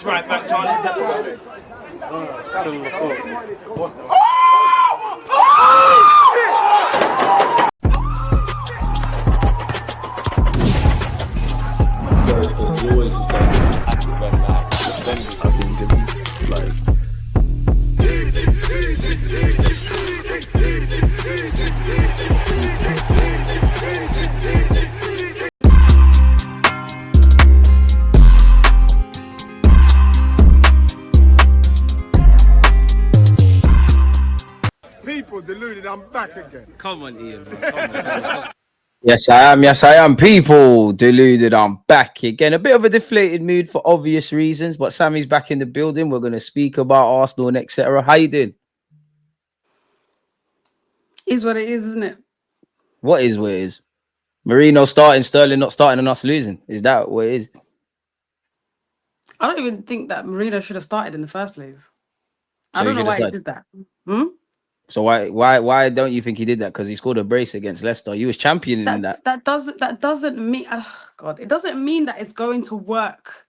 right back, Charlie's definitely. People deluded, I'm back again. Come on, Ian. Man. Come on. Yes, I am. Yes, I am. People deluded. I'm back again. A bit of a deflated mood for obvious reasons, but Sammy's back in the building. We're going to speak about Arsenal and etc. How you doing? Is what it is, isn't it? What is what it is? Marino starting, Sterling not starting, and us losing. Is that what it is? I don't even think that Marino should have started in the first place. So I don't he know should have why he started. did that. So why don't you think he did that? Because he scored a brace against Leicester. You was championing that. That doesn't mean God. It doesn't mean that it's going to work.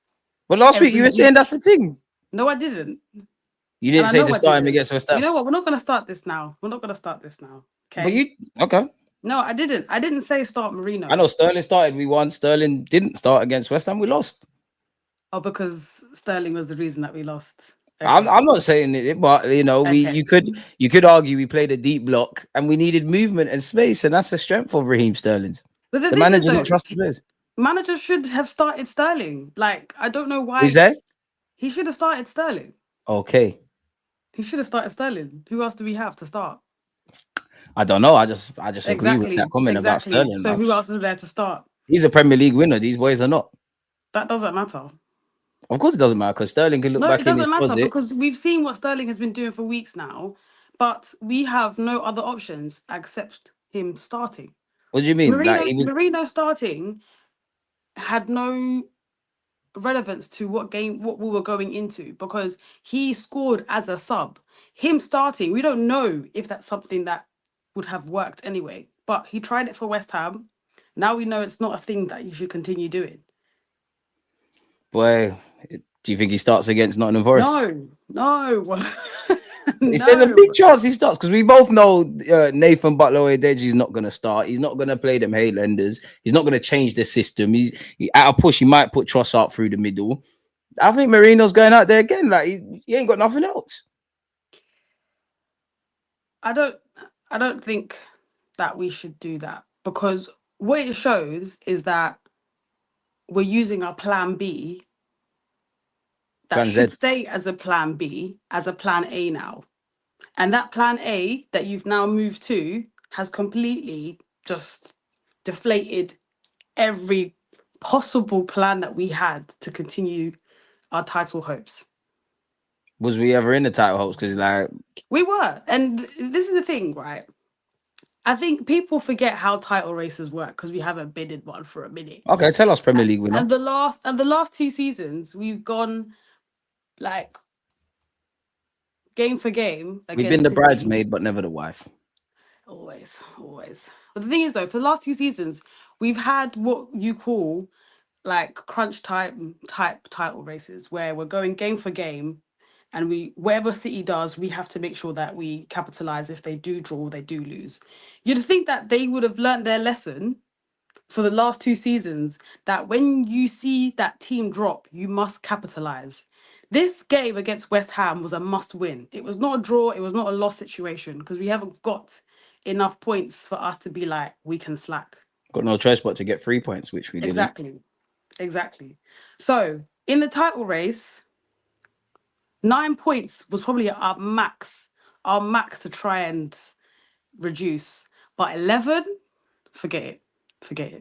But last week you were saying that's the thing. No, I didn't. You didn't say to start him against West Ham. You know what? We're not going to start this now. Okay. But you okay? No, I didn't. I didn't say start Marino. I know Sterling started. We won. Sterling didn't start against West Ham. We lost. Oh, because Sterling was the reason that we lost. Okay. I'm not saying it, but you know, you could argue we played a deep block and we needed movement and space, and that's the strength of Raheem Sterling's. But the manager's not trusted players. Manager should have started Sterling. Like, I don't know why. Who's that? He should have started Sterling. Okay. He should have started Sterling. Who else do we have to start? I don't know. I just agree with that comment about Sterling. So who else is there to start? He's a Premier League winner. These boys are not. That doesn't matter. Of course it doesn't matter because Sterling can look back in his closet. No, it doesn't matter because we've seen what Sterling has been doing for weeks now, but we have no other options except him starting. What do you mean? Marino starting had no relevance to what we were going into because he scored as a sub. Him starting, we don't know if that's something that would have worked anyway, but he tried it for West Ham. Now we know it's not a thing that you should continue doing. Boy, do you think he starts against Nottingham Forest? No. There's a big chance he starts because we both know Nathan Butler-Oyedeji is not going to start. He's not going to play them Highlanders. He's not going to change the system. He at a push, he might put Trossard through the middle. I think Marino's going out there again. Like he ain't got nothing else. I don't think that we should do that because what it shows is that we're using our plan B that should stay as a plan B, as a plan A now. And that plan A that you've now moved to has completely just deflated every possible plan that we had to continue our title hopes. Was we ever in the title hopes? Because we were. And this is the thing, right? I think people forget how title races work because we haven't been in one for a minute. Okay, tell us, Premier League winner. And the last 2 seasons, we've gone like game for game. We've been the bridesmaid, but never the wife. Always. But the thing is, though, for the last 2 seasons, we've had what you call like crunch time type title races, where we're going game for game, and whatever City does, we have to make sure that we capitalize. If they do draw, they do lose. You'd think that they would have learned their lesson for the last 2 seasons, that when you see that team drop, you must capitalize. This game against West Ham was a must win. It was not a draw. It was not a loss situation because we haven't got enough points for us to be like, we can slack. Got no choice but to get 3 points, which we didn't. Exactly. So in the title race, 9 points was probably our max to try and reduce. But 11, forget it.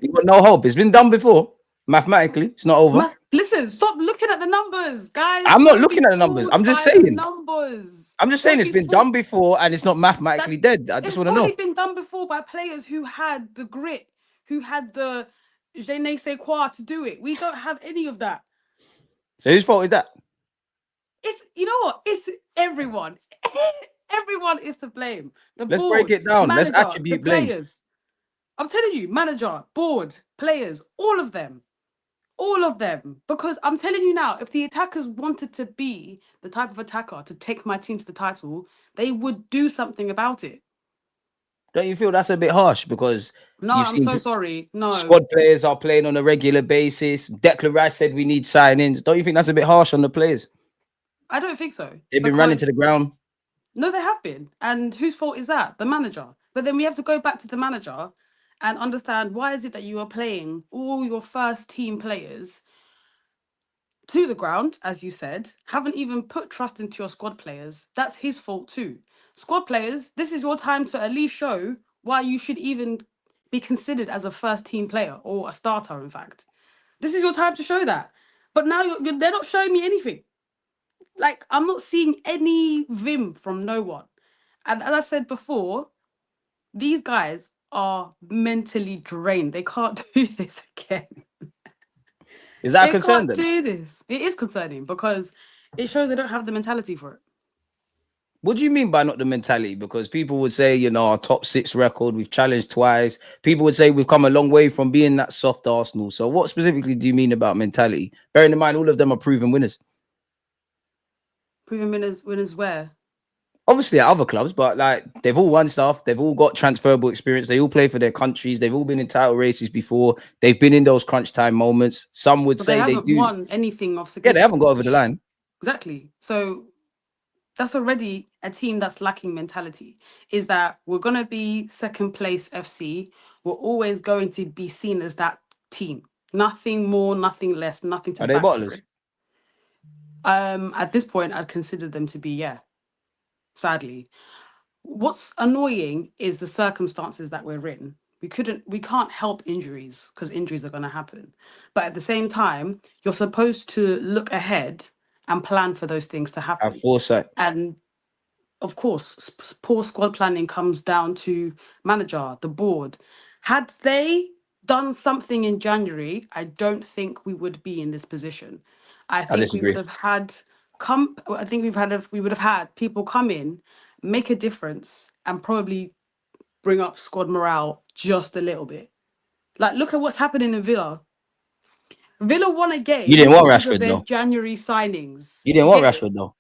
You got no hope. It's been done before. Mathematically, it's not over. Listen, stop looking at the numbers, guys. I'm not looking at the numbers. I'm just saying. I'm just saying it's been done before and it's not mathematically dead. I just want to know. It's been done before by players who had the grit, who had the je ne sais quoi to do it. We don't have any of that. So whose fault is that? It's, you know what? It's everyone. Everyone is to blame. Let's break it down. Let's attribute blames. I'm telling you, manager, board, players, all of them. All of them. Because I'm telling you now, if the attackers wanted to be the type of attacker to take my team to the title, they would do something about it. Don't you feel that's a bit harsh? Because No, you've I'm seen so sorry. No, squad players are playing on a regular basis. Declan Rice said we need signings. Don't you think that's a bit harsh on the players? I don't think so. They've been running to Because the ground. no, they have been. And whose fault is that? The manager. But then we have to go back to the manager and understand why is it that you are playing all your first team players to the ground, as you said, haven't even put trust into your squad players. That's his fault too. Squad players, this is your time to at least show why you should even be considered as a first team player or a starter, in fact. This is your time to show that. But now they're not showing me anything. Like, I'm not seeing any vim from no one. And as I said before, these guys are mentally drained. They can't do this again. Is that a They concern can't then? do this. It is concerning because it shows they don't have the mentality for it. What do you mean by not the mentality? Because people would say, you know, our top 6 record, we've challenged twice. People would say we've come a long way from being that soft Arsenal. So what specifically do you mean about mentality? Bearing in mind, all of them are proven winners. Proven winners where? Obviously at other clubs, but like they've all won stuff. They've all got transferable experience. They all play for their countries. They've all been in title races before. They've been in those crunch time moments. Some would But they say they haven't do. won anything of Yeah, they haven't got significance over the line. exactly. So that's already a team that's lacking mentality. Is that we're gonna be second place FC. We're always going to be seen as that team. Nothing more, nothing less, nothing to Are they back for bottlers? it. At this point, I'd consider them to be, yeah, sadly. What's annoying is the circumstances that we're in. We can't help injuries because injuries are going to happen. But at the same time, you're supposed to look ahead and plan for those things to Have happen. foresight. And of course, poor squad planning comes down to manager, the board. Had they done something in January, I don't think we would be in this position. I I think we would disagree. have had I think we would have had people come in, make a difference, and probably bring up squad morale just a little bit. Like, look at what's happening in Villa. Villa won a You game didn't want because of Rashford their though. January signings. You Do didn't you want get it? Rashford though.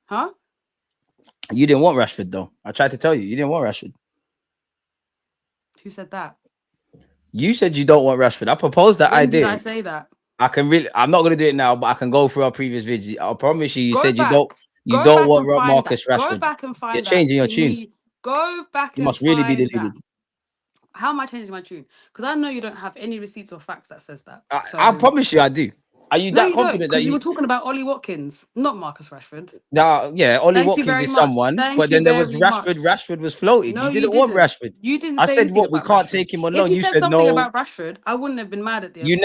Huh? You didn't want Rashford though. I tried to tell you, you didn't want Rashford. Who said that? You said you don't want Rashford. I proposed that When did I idea. say that? I'm not gonna do it now, but I can go through our previous videos. I promise you, you Go said back. you Go don't back want and find that. Marcus Go Rashford. back and You're find that changing your in tune. the. Go back You and must really be find that. deluded. How am I changing my tune? Because I know you don't have any receipts or facts that says that. I So promise you I do. Are you no, that you don't. confident that Because you you were talking about Ollie Watkins, not Marcus Rashford. yeah, Ollie Thank you Watkins very is much. someone, Thank but you then there was very Rashford. much. Rashford was floated. No, You you didn't want didn't. Rashford. You didn't I say said anything what we about can't Rashford. take him on If loan. you You said said something no. about Rashford, I wouldn't have been mad at the. You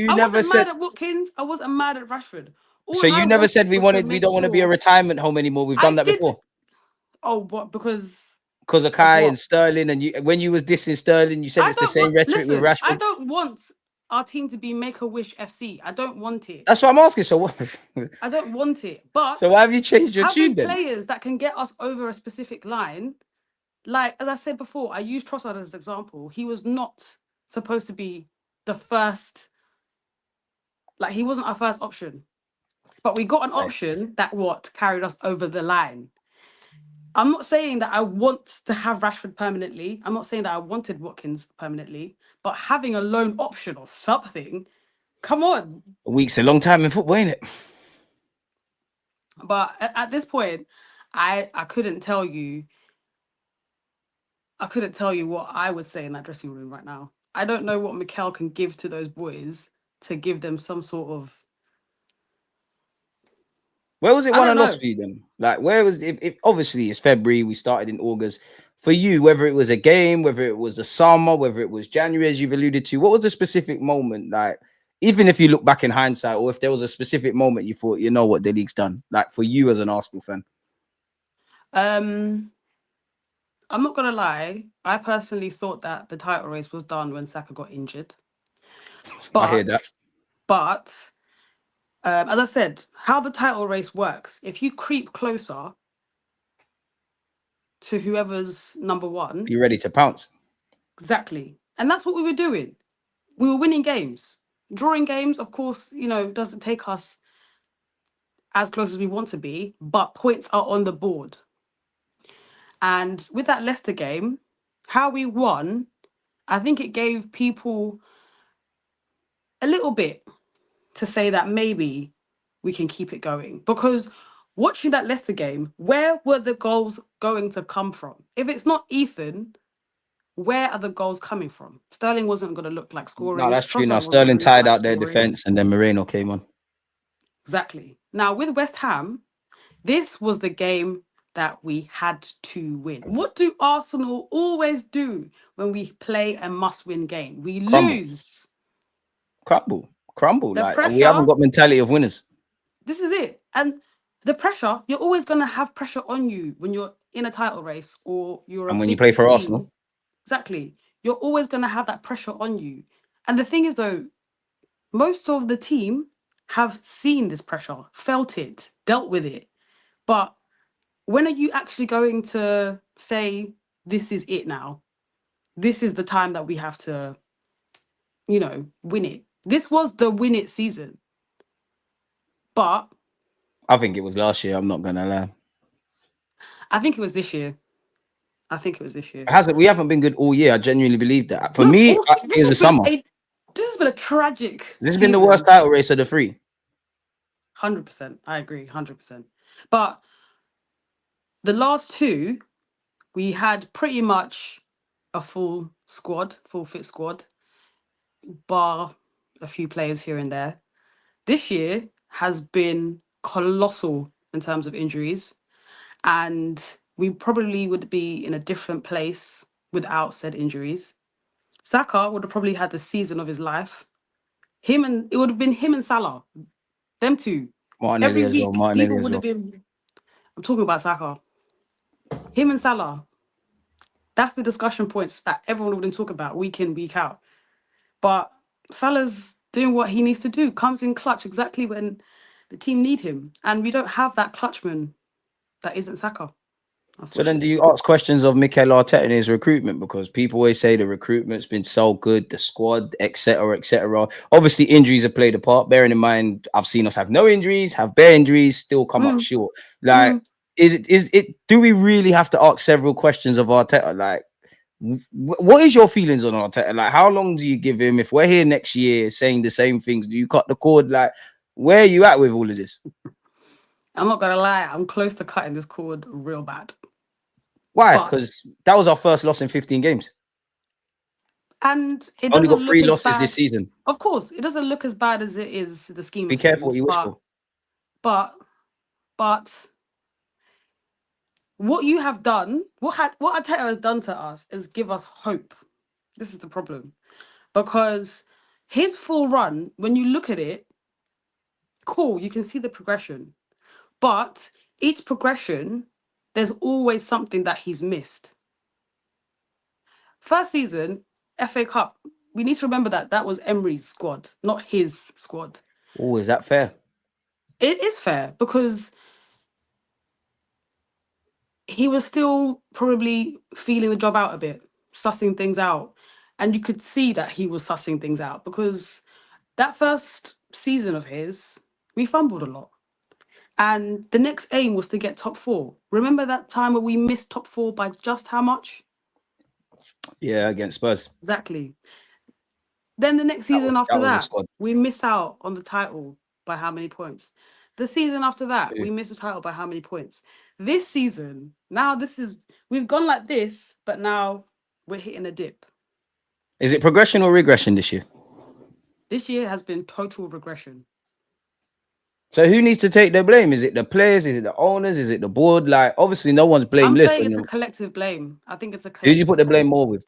I never wasn't mad said at Watkins. I wasn't mad at Rashford. so All I you never said wanted was to we make don't want to be a sure retirement home anymore. We've done I that did. before. Oh, what? Because Because of of Kai what? and Sterling, and you when you was dissing Sterling, you said I it's the don't same want. rhetoric with Listen, I Rashford. don't want our team to be Make a Wish FC. I don't want it. That's what I'm asking. So what? I don't want it. But So why have you changed your having tune then? players that can get us over a specific line, like as I said before, I used Trossard as an example. He was not supposed to be the first. Like he wasn't our first option, but we got an Right. option that what carried us over the line. I'm not saying that I want to have Rashford permanently. I'm not saying that I wanted Watkins permanently, but having a loan option or something, come on. A week's a long time in football, ain't it? But at this point, I couldn't tell you. I couldn't tell you what I would say in that dressing room right now. I don't know what Mikel can give to those boys to give them some sort of. Where was it I won don't and lost know. for you then? Like, where was if obviously it's February, we started in August. For you, whether it was a game, whether it was the summer, whether it was January, as you've alluded to, what was the specific moment? Like, even if you look back in hindsight, or if there was a specific moment you thought, you know what, the league's done, like for you as an Arsenal fan. Um, I'm not gonna lie. I personally thought that the title race was done when Saka got injured. I hear that. But as I said, how the title race works, if you creep closer to whoever's number one, Be ready to pounce. exactly. And that's what we were doing. We were winning games. Drawing games, of course, doesn't take us as close as we want to be, but points are on the board. And with that Leicester game, how we won, I think it gave people a little bit to say that maybe we can keep it going. Because watching that Leicester game, where were the goals going to come from? If it's not Ethan, where are the goals coming from? Sterling wasn't going to look like No, scoring. that's true. Now Trossard wasn't Sterling going to look tied like out their scoring. defense, and then Moreno came on. Exactly. Now, with West Ham, this was the game that we had to win. What do Arsenal always do when we play a must-win game? We Crumble, lose. crumble. The Like we haven't pressure, got mentality of winners. this is it. And the pressure, you're always going to have pressure on you when you're in a title race or you're a And when you big play for 16. Arsenal, Exactly. You're always going to have that pressure on you. And the thing is, though, most of the team have seen this pressure, felt it, dealt with it. But when are you actually going to say, this is it now? This is the time that we have to, win it. This was the win it season. But I think it was last year. I'm not gonna lie. I think it was this year. I think it was this year. It hasn't. We haven't been good all year. I genuinely believe that. For We've me, also, it was the summer. this has been a tragic This has been the worst season. title race of the three. 100%. I agree. 100%. But the last two, we had pretty much a full fit squad, bar a few players here and there. This year has been colossal in terms of injuries, and we probably would be in a different place without said injuries. Saka would have probably had the season of his life. It would have been him and Salah, them two. Martinelli Every as well. week, Martinelli people as would have well. been. I'm talking about Saka. Him and Salah. That's the discussion points that everyone wouldn't talk about week in, week out. But Salah's doing what he needs to do, comes in clutch exactly when the team need him. And we don't have that clutchman that isn't Saka, So then, do unfortunately. you ask questions of Mikel Arteta and his recruitment? Because people always say the recruitment's been so good, the squad, etc., etc. Obviously, injuries have played a part. Bearing in mind, I've seen us have no injuries, have bare injuries, still come up Mm, short. Like, mm. is it? Do we really have to ask several questions of Arteta? Like, what is your feelings on Arteta? Like, how long do you give him? If we're here next year saying the same things, do you cut the cord? Like, where are you at with all of this? I'm not going to lie, I'm close to cutting this cord real bad. Why? But, Because that was our first loss in 15 games. and it Only doesn't got look 3 as losses this bad. season. Of course, it doesn't look as bad as it is the scheme Be of careful what things. you wish for. But, what you have done, what Arteta has done to us is give us hope. This is the problem. Because his full run, when you look at it, cool, you can see the progression. But each progression, there's always something that he's missed. First season, FA Cup, we need to remember that that was Emery's squad, not his squad. Oh, is that fair? It is fair because he was still probably feeling the job out a bit, sussing things out. And you could see that he was sussing things out because that first season of his, we fumbled a lot. And the next aim was to get top four. Remember that time where we missed top four by just how much? Yeah, against Spurs. Exactly. Then the next season That after was a that, squad. we miss out on the title by how many points? The season after that, Too. we miss the title by how many points? This season, now we've gone like this, but now we're hitting a dip. Is it progression or regression this year? This year has been total regression. So who needs to take the blame? Is it the players? Is it the owners? Is it the board? Like, obviously, no one's I'm blameless. saying it's a collective blame. I think it's a Who do you put collective the blame blame. more with?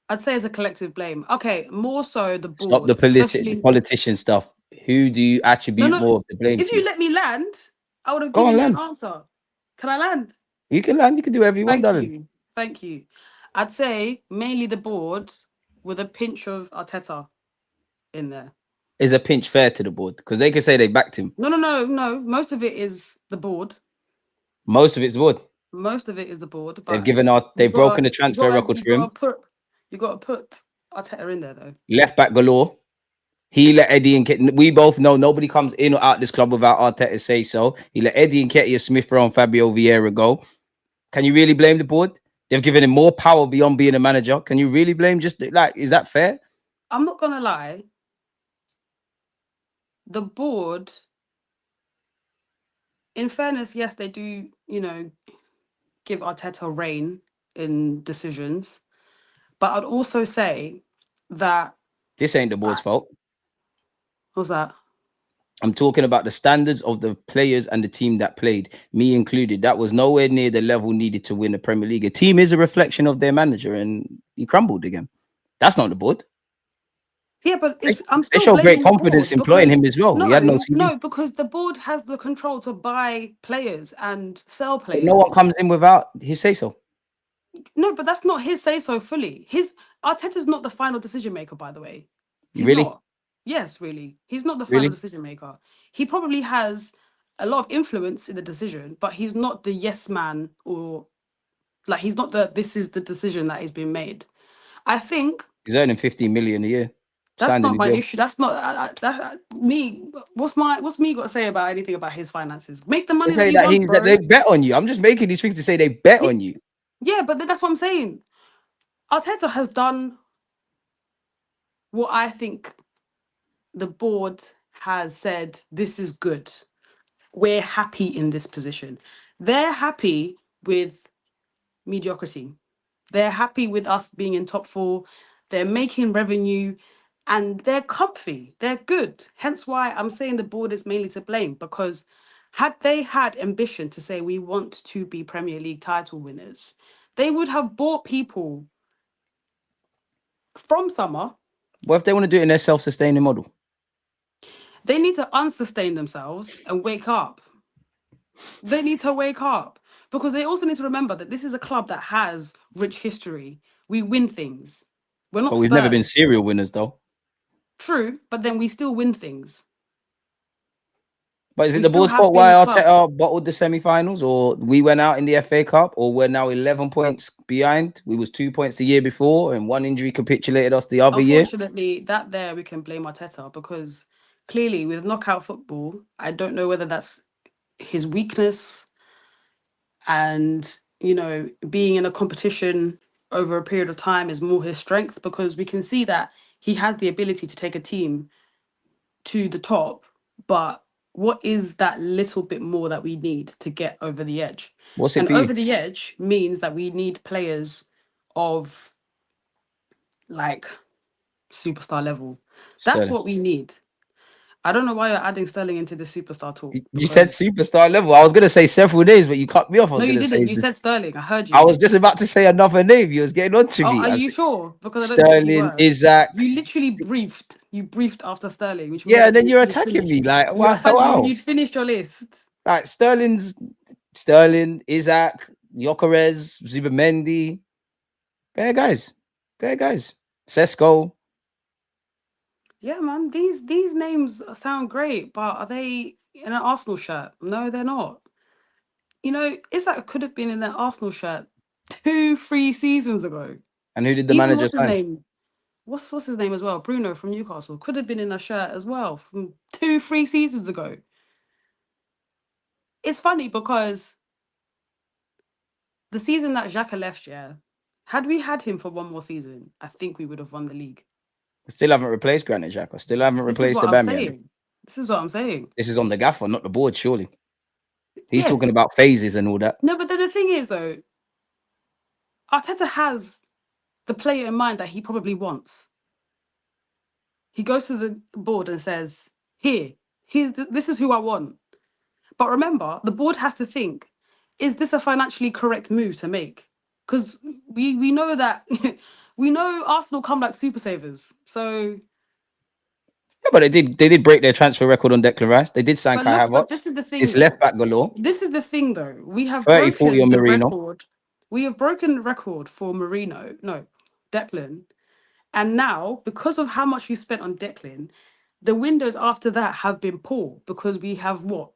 I'd say it's a collective blame. Okay, more so the Stop board, the especially. politician stuff. Who do you attribute No. more of the blame If to? you let me land, I would have Go on, given you an land. answer. Can I land? You can land. You can do whatever you want, Thank darling. you. Thank you. I'd say mainly the board with a pinch of Arteta in there. Is a pinch fair to the board? Because they can say they backed him. No. Most of it is the board. Most of it's the board. Most of it is the board. They've But given out. They've broken the transfer record you for him. gotta put Arteta in there though. Left back galore. He let Eddie and Ket. We both know nobody comes in or out this club without Arteta say so. He let Eddie and Ketia Smith and Fabio Vieira go. Can you really blame the board? They've given him more power beyond being a manager. Can you really blame just like, is that fair? I'm not gonna lie. The board, in fairness, yes, they do, give Arteta reign in decisions. But I'd also say that This ain't the board's fault. what's that? I'm talking about the standards of the players and the team that played, me included. That was nowhere near the level needed to win the Premier League. A team is a reflection of their manager, and he crumbled again. That's not the board. Yeah, but I'm They still show great blaming the confidence board employing because him as well. He had no CV. because the board has the control to buy players and sell But no one players. comes in without his say so. No, but that's not his say so fully. Arteta's not the final decision maker, by the way. He's Really? not. Yes, really. He's not the final Really? decision maker. He probably has a lot of influence in the decision, but he's not the yes man or like he's not this is the decision that has been made. I think He's earning 15 million a year. that's Signed a not new my deal. issue. That's not me. What's me got to say about anything about his finances? Make the They money that say you that want, that bro. they bet on you. I'm just making these things to say they bet Yeah, on you. yeah, but that's what I'm saying. Arteta has done what I think the board has said. This is good. We're happy in this position. They're happy with mediocrity. They're happy with us being in top four. They're making revenue and they're comfy. They're good. Hence why I'm saying the board is mainly to blame because had they had ambition to say we want to be Premier League title winners, they would have bought people from summer. What if they want to do it in their self-sustaining model? They need to unsustain themselves and wake up. They need to wake up because they also need to remember that this is a club that has rich history. We win things. We're not But we've never been Spurs. serial winners, though. True, but then we still win things. But is it We the still board's have fault been why a club. Arteta bottled the semi-finals, or we went out in the FA Cup, or we're now 11 points behind? We was 2 points the year before, and one injury capitulated us the other year. Unfortunately, that there we can blame Arteta because clearly with knockout football, I don't know whether that's his weakness and being in a competition over a period of time is more his strength because we can see that he has the ability to take a team to the top, but what is that little bit more that we need to get over the edge? What's it And for you? over the edge means that we need players of like superstar level. That's Sterling. what we need. I don't know why you're adding Sterling into the superstar talk You said because superstar level. I was gonna say several names, but you cut me off. I no, was you gonna say didn't. You said Sterling. I heard I you. was just about to say another name. You was getting on to Oh, me. are I you said sure? Because I don't think you Sterling, were. Isaac. You literally briefed. You briefed after Sterling, which means Yeah, that and then you're you'd attacking me. finished. Like, wow, wow. You'd finished your list. Like Sterling, Isaac, Gyökeres, Zubamendi. Fair guys. Fair guys. Sesko. Yeah, man. These names sound great, but are they in an Arsenal shirt? No, they're not. Isaac could have been in an Arsenal shirt 3 seasons ago. And who did the Even manager what's his sign? name? What's his name as well? Bruno from Newcastle could have been in a shirt as well from 3 seasons ago. It's funny because the season that Xhaka left, yeah, had we had him for one more season, I think we would have won the league. Still haven't replaced Granit Xhaka. Still haven't This is replaced what I'm Aubameyang. saying. This is what I'm saying. This is on the gaffer, not the board, surely. He's Yeah. talking about phases and all that. No, but then the thing is, though, Arteta has the player in mind that he probably wants. He goes to the board and says, this is who I want. But remember, the board has to think, is this a financially correct move to make? Because we know that we know Arsenal come like super savers. So Yeah, but they did break their transfer record on Declan Rice. They did sign but Kai look, but Havertz. this is the thing It's though. left back galore. This is the thing though. We have 30, 40 broken on the Marino. record. We have broken the record for Declan. And now, because of how much we spent on Declan, the windows after that have been poor because we have what?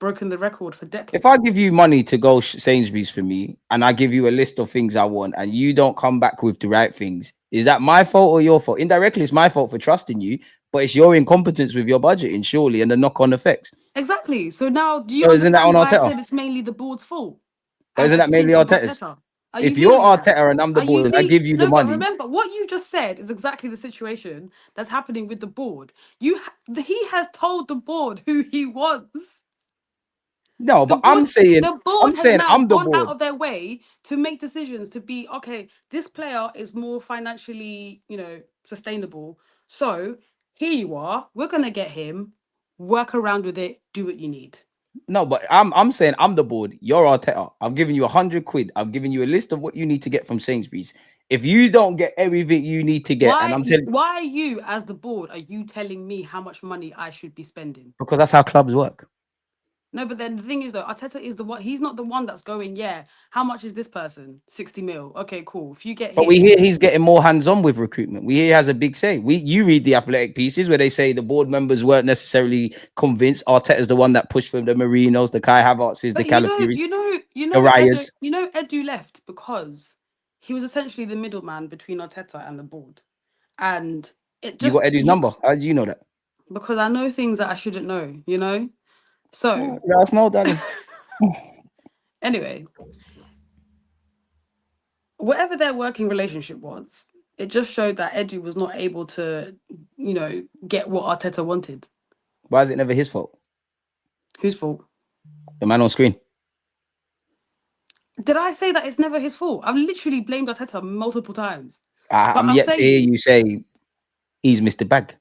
broken the record for If Declan. I give you money to go Sainsbury's for me, and I give you a list of things I want, and you don't come back with the right things, is that my fault or your fault? Indirectly, it's my fault for trusting you, but it's your incompetence with your budgeting, surely, and the knock-on effects. Exactly. So now, do you So isn't that on understand why I Arteta? said it's mainly the board's fault But and isn't that mainly everything is Arteta's? Arteta? Are you If you're hearing me now? Arteta and I'm the Are you board and I see? give you the No, but money, remember what you just said is exactly the situation that's happening with the board. He has told the board who he wants. no, The but board, the board I'm has saying now I'm the gone out board. of their way to make decisions to be okay. This player is more financially, sustainable. So here you are. We're gonna get him. Work around with it. Do what you need. No, but I'm saying I'm the board. You're Arteta. I've given you 100 quid. I've given you a list of what you need to get from Sainsbury's. If you don't get everything you need to get, and Why? I'm telling Why are you, as the board, are you telling me how much money I should be spending? because that's how clubs work. No, but then the thing is, though, Arteta is the one. He's not the one that's going. Yeah, how much is this person? 60 mil. Okay, cool. If you get But we him, hear he's getting more hands-on with recruitment. We hear he has a big say. You read the athletic pieces where they say the board members weren't necessarily convinced. Arteta's the one that pushed for the Marinos, the Kai Havertz's, the but you know, Calafiori, you know, you the know, Edu, Rayas. Edu left because he was essentially the middleman between Arteta and the board, and it You got just Eddie's number. looks How do you know that? because I know things that I shouldn't know. So Let us know, darling. anyway, whatever their working relationship was, it just showed that Edu was not able to, get what Arteta wanted. Why is it never his fault? Whose fault? The man on screen. Did I say that it's never his fault? I've literally blamed Arteta multiple times. But I'm I'm yet to hear saying, you say he's Mr. Bag.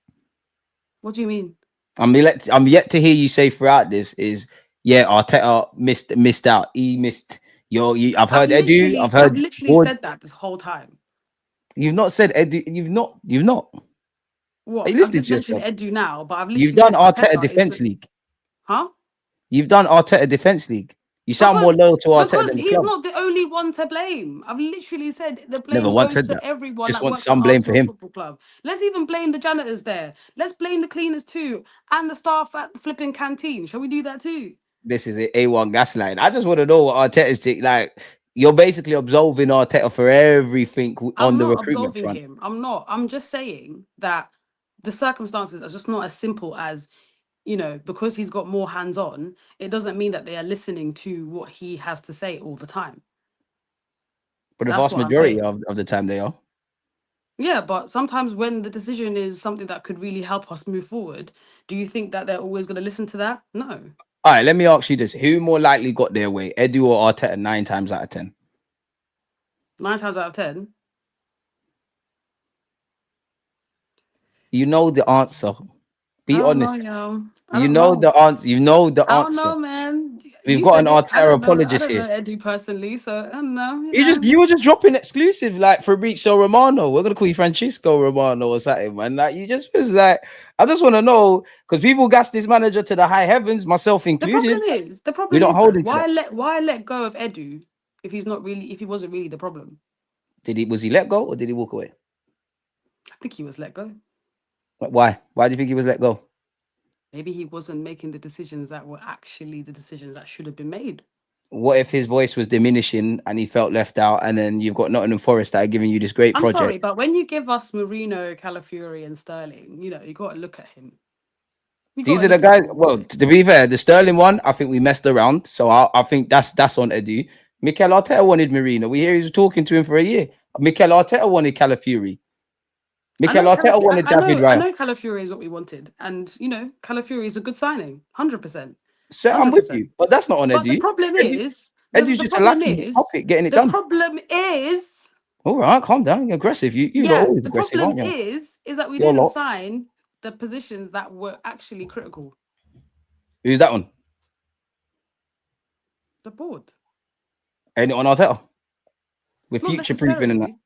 what do you mean? I'm yet to hear you say throughout this is yeah, Arteta missed out. He missed I've heard Edu, I've I've heard literally board. said that this whole time. You've not said Edu, you've not. Are What? you I've listening just to mentioned yourself? Edu now, but I've You've literally done said Arteta Arteta is Defense the, League. huh? You've done Arteta Defense League. You sound more Because loyal to Arteta because than the he's club. not the only one to blame. I've literally said the Never blame once goes said to that. everyone Just that want works at some blame for Arsenal him. Football Club. Let's even blame the janitors there. Let's blame the cleaners too, and the staff at the flipping canteen. Shall we do that too? This is A1 gaslighting. I just want to know what Arteta's like. You're basically absolving Arteta for everything on I'm the not recruitment absolving front. him. I'm not. I'm just saying that the circumstances are just not as simple as, because he's got more hands on, it doesn't mean that they are listening to what he has to say all the time. But the That's vast what I'm majority saying. of the time they are. Yeah, but sometimes when the decision is something that could really help us move forward, do you think that they're always going to listen to that? No. All right, let me ask you this. Who more likely got their way? Edu or Arteta 9 times out of 10? 9 times out of 10. You know the answer. I Be don't know, honest. yo. I You don't know know. the answer. You know the I don't answer. know, man. We've You got an said it. I Arteta don't know. I apologist don't know here. Eddie personally, so I don't know. You were just dropping exclusive like Fabrizio Romano. We're gonna call you Francisco Romano or something, man. Like you just was like, I just want to know because people gas this manager to the high heavens, myself included. The We problem don't is hold that him to that. why let go of Edu if he wasn't really the problem? Was he let go or did he walk away? I think he was let go. Like, why? Why do you think he was let go? Maybe he wasn't making the decisions that were actually the decisions that should have been made. What if his voice was diminishing and he felt left out, and then you've got Nottingham Forest that are giving you this great I'm sorry, project? but when you give us Marino, Calafiori, and Sterling, you got to look at him. You got These to are the look at guys. him. Well, to be fair, the Sterling one, I think we messed around. So I think that's on Edu. Mikel Arteta wanted Marino. We hear he was talking to him for a year. Mikel Arteta wanted Calafiori. Mikel Arteta wanted David I Raya. know Calafiori is what we wanted, and Calafiori is a good signing, 100%, So I'm hundred with you, percent. but that's not on But the Edu. problem Edu is, Edu's the just a problem lucky is, puppet getting it the done. problem is, All right, calm down. You're aggressive. You're yeah, always the aggressive, problem aren't you? is that we You're a didn't lot. sign the positions that were actually critical. Who's that one? The board, Ain't it on Arteta? We're not future proofing and that. necessarily.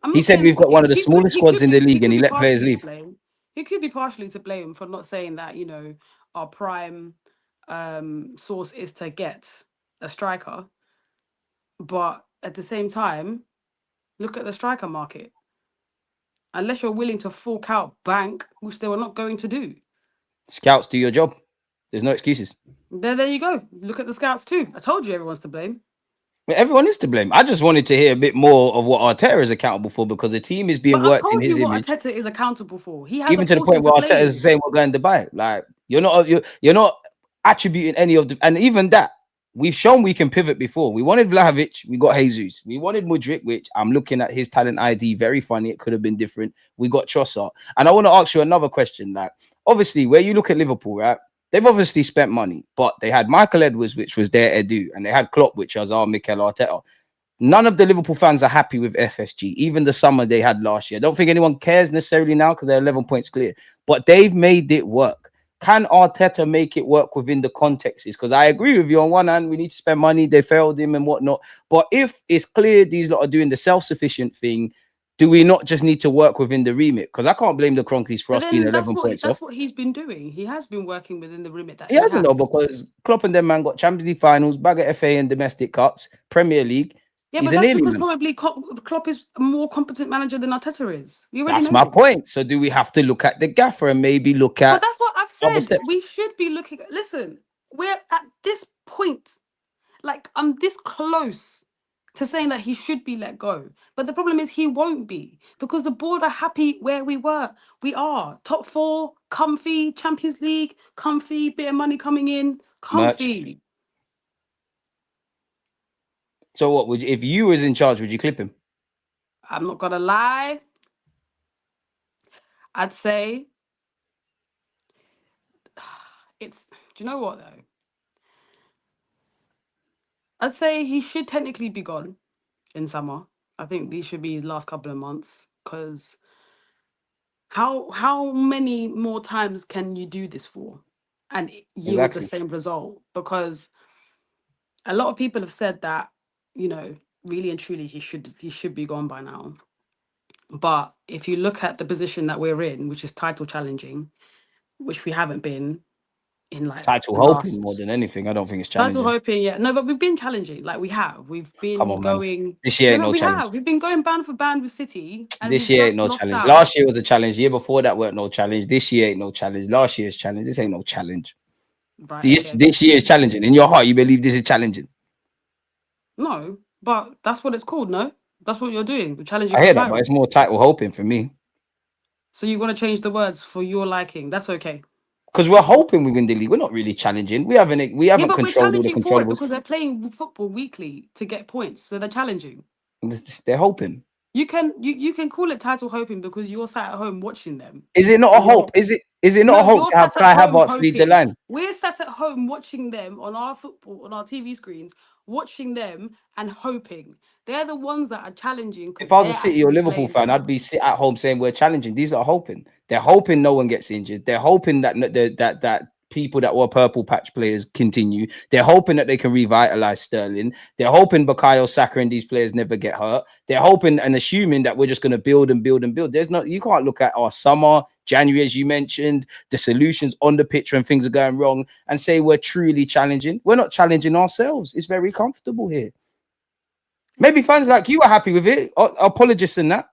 I'm He not said saying we've got one of the smallest squads in the he league, and could he be let players partially to leave. blame. He could be partially to blame for not saying that our prime source is to get a striker, but at the same time, look at the striker market. Unless you're willing to fork out bank, which they were not going to do. Scouts do your job. There's no excuses. There you go. Look at the scouts too. I told you everyone's to blame. Everyone is to blame. I just wanted to hear a bit more of what Arteta is accountable for because the team is being But I've worked in told you his what image, Arteta is accountable for. He has a even to the portion point to where play Arteta in is saying this. we're going to buy. Like you're not attributing any of the, and even that we've shown we can pivot before. We wanted Vlahovic, we got Jesus. We wanted Mudryk, which I'm looking at his talent ID, very funny. It could have been different. We got Trossard, and I want to ask you another question. Like, obviously, where you look at Liverpool, right? They've obviously spent money, but they had Michael Edwards, which was their Edu, and they had Klopp, which was our Mikel Arteta. None of the Liverpool fans are happy with FSG, even the summer they had last year. I don't think anyone cares necessarily now because they're 11 points clear, but they've made it work. Can Arteta make it work within the contexts? Because I agree with you. On one hand, we need to spend money. They failed him and whatnot. But if it's clear these lot are doing the self-sufficient thing, do we not just need to work within the remit? Because I can't blame the Cronkies for But us being then 11 points off. that's what he's been doing. He has been working within the remit that He he hasn't though, has. because Klopp and them man got Champions League finals, bag of FA and domestic cups, Premier League. Yeah, He's but a that's nearly because man. probably Klopp is a more competent manager than Arteta is. We already That's know my this. point. So do we have to look at the gaffer and maybe look But at that's what I've other said. steps? We should be looking at. Listen, we're at this point. Like, I'm this close to saying that he should be let go. But the problem is he won't be because the board are happy where we were. We are top four, comfy, Champions League, comfy, bit of money coming in, Merch. comfy. So what would you, if you was in charge, would you clip him? I'm not gonna lie. I'd say it's. Do you know what though? I'd say he should technically be gone in summer. I think these should be his last couple of months because how many more times can you do this for and yield the Exactly. same result? Because a lot of people have said that, you know, really and truly he should be gone by now. But if you look at the position that we're in, which is title challenging, which we haven't been in like Title the hoping more last than anything. I don't think it's title challenging. hoping, yeah. No, but we've been challenging. Like we've Come been on, man. going. This year No, ain't no, no we challenge. have. We've been going band for band with City, and This we've year ain't just no lost challenge. out. Last year was a challenge. Year before that weren't no challenge. This year ain't no challenge. Last year's challenge. This ain't no challenge. Right. This Okay. this year is challenging. In your heart, you believe this is challenging. No, but that's what it's called. No, that's what you're doing. We're challenging I for a hear that, but it's title. more title hoping for me. So you want to change the words for your liking. That's okay. Because we're hoping we win the league. We're not really challenging. We Yeah, haven't but we're controlled all the challenging for it controllables. because they're playing football weekly to get points. So they're challenging. They're hoping. You can call it title hoping because you're sat at home watching them. Is it not a And hope? Is it not a no, hope you're to have sat at Kai home Havertz lead the hoping. line? We're sat at home watching them on our football, on our TV screens, watching them and hoping. They're the ones that are challenging because If I was a they're City or actually Liverpool playing fan, I'd be football. sit at home saying we're challenging. These are hoping. They're hoping no one gets injured. They're hoping that that people that were purple patch players continue. They're hoping that they can revitalize Sterling. They're hoping Bukayo Saka and these players never get hurt. They're hoping and assuming that we're just going to build and build and build. There's no, you can't look at our summer, January, as you mentioned, the solutions on the pitch when things are going wrong and say we're truly challenging. We're not challenging ourselves. It's very comfortable here. Maybe fans like you are happy with it. Apologists in that.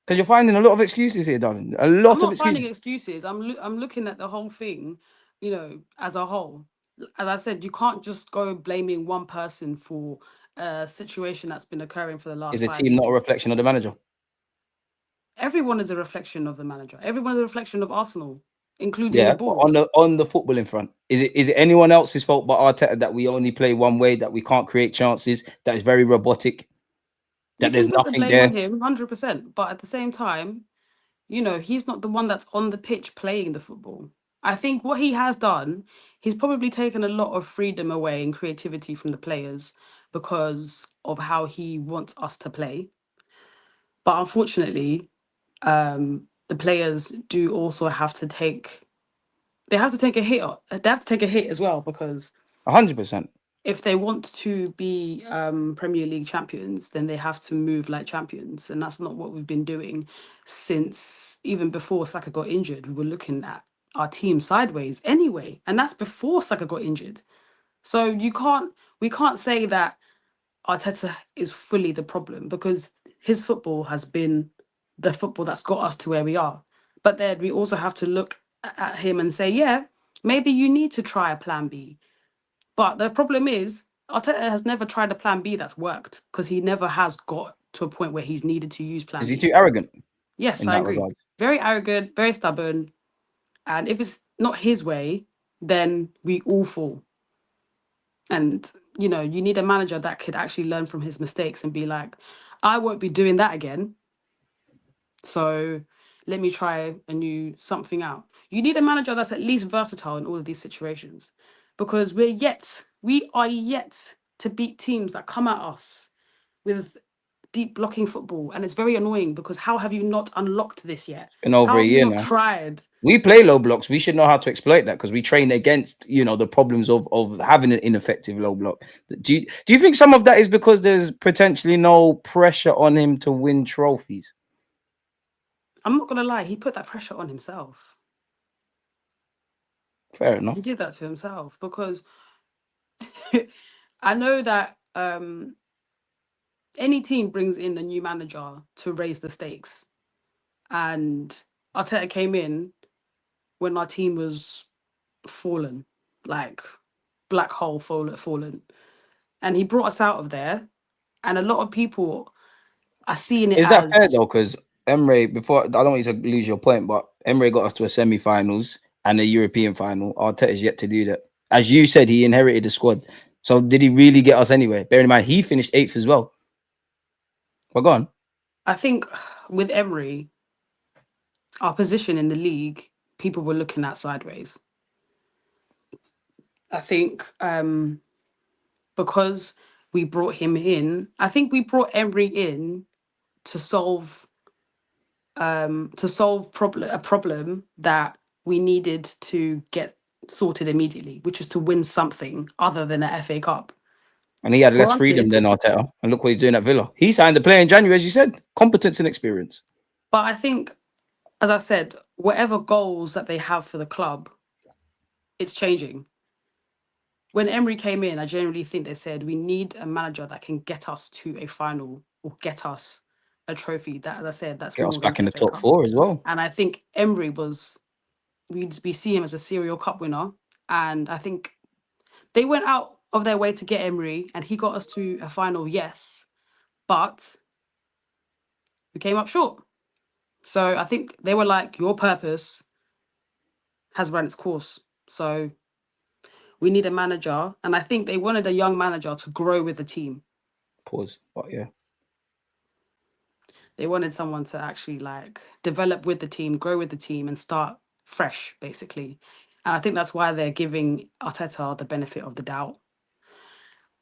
Because you're finding a lot of excuses here, darling. A I'm lot of not finding excuses. excuses. I'm looking at the whole thing, you know, as a whole. As I said, you can't just go blaming one person for a situation that's been occurring for the Is last the five team not a years. reflection of the manager? Everyone is a reflection of the manager. Everyone is a reflection of Arsenal, including the Yeah, but board. on the football in front, is it anyone else's fault but Arteta that we only play one way, that we can't create chances, that is very robotic, You that can there's put the nothing blame on there? him, 100%. But at the same time, you know, he's not the one that's on the pitch playing the football. I think what he has done, he's probably taken a lot of freedom away and creativity from the players because of how he wants us to play. But unfortunately, the players do also have to take they have to take a hit. They have to take a hit as well because 100%. if they want to be Premier League champions, then they have to move like champions, and that's not what we've been doing since even before Saka got injured. We were looking at our team sideways anyway, and that's before Saka got injured. So we can't say that Arteta is fully the problem because his football has been the football that's got us to where we are. But then we also have to look at him and say, yeah, maybe you need to try a plan B. But the problem is, Arteta has never tried a plan B that's worked because he never has got to a point where he's needed to use plan Is he B. too arrogant Yes, in I that agree. regard? Very arrogant, very stubborn. And if it's not his way, then we all fall. And, you know, you need a manager that could actually learn from his mistakes and be like, I won't be doing that again. So let me try a new something out. You need a manager that's at least versatile in all of these situations because we are yet to beat teams that come at us with deep blocking football. And it's very annoying because how have you not unlocked this yet? Been over How a have you year not now. tried? We play low blocks. We should know how to exploit that because we train against, you know, the problems of having an ineffective low block. Do you think some of that is because there's potentially no pressure on him to win trophies? I'm not gonna lie, he put that pressure on himself. Fair enough. He did that to himself because I know that any team brings in a new manager to raise the stakes. And Arteta came in when our team was fallen, like black hole fallen. And he brought us out of there. And a lot of people are seeing it Is that fair as though? Because Emre, before I don't want you to lose your point, but Emre got us to a semi-finals and a European final. Arteta's yet to do that. As you said, he inherited the squad. So did he really get us anywhere? Bear in mind, he finished 8th as well. We're gone. I think with Emery, our position in the league, people were looking at sideways. I think because we brought him in, I think we brought Emery in to solve a problem that we needed to get sorted immediately, which is to win something other than a FA Cup. And he had less freedom Granted, than Arteta. And look what he's doing at Villa. He signed the player in January, as you said. Competence and experience. but I think, as I said, whatever goals that they have for the club, it's changing. When Emery came in, I generally think they said we need a manager that can get us to a final or get us a trophy. That, as I said, that's Get us more than back the in the FA top Cup. 4 as well. And I think Emery was we see him as a serial cup winner. And I think they went out of their way to get Emery, and he got us to a final, yes, but we came up short. So I think they were like, your purpose has run its course. So we need a manager. And I think they wanted a young manager to grow with the team. Pause. But yeah. They wanted someone to actually like develop with the team, grow with the team, and start fresh, basically. And I think that's why they're giving Arteta the benefit of the doubt.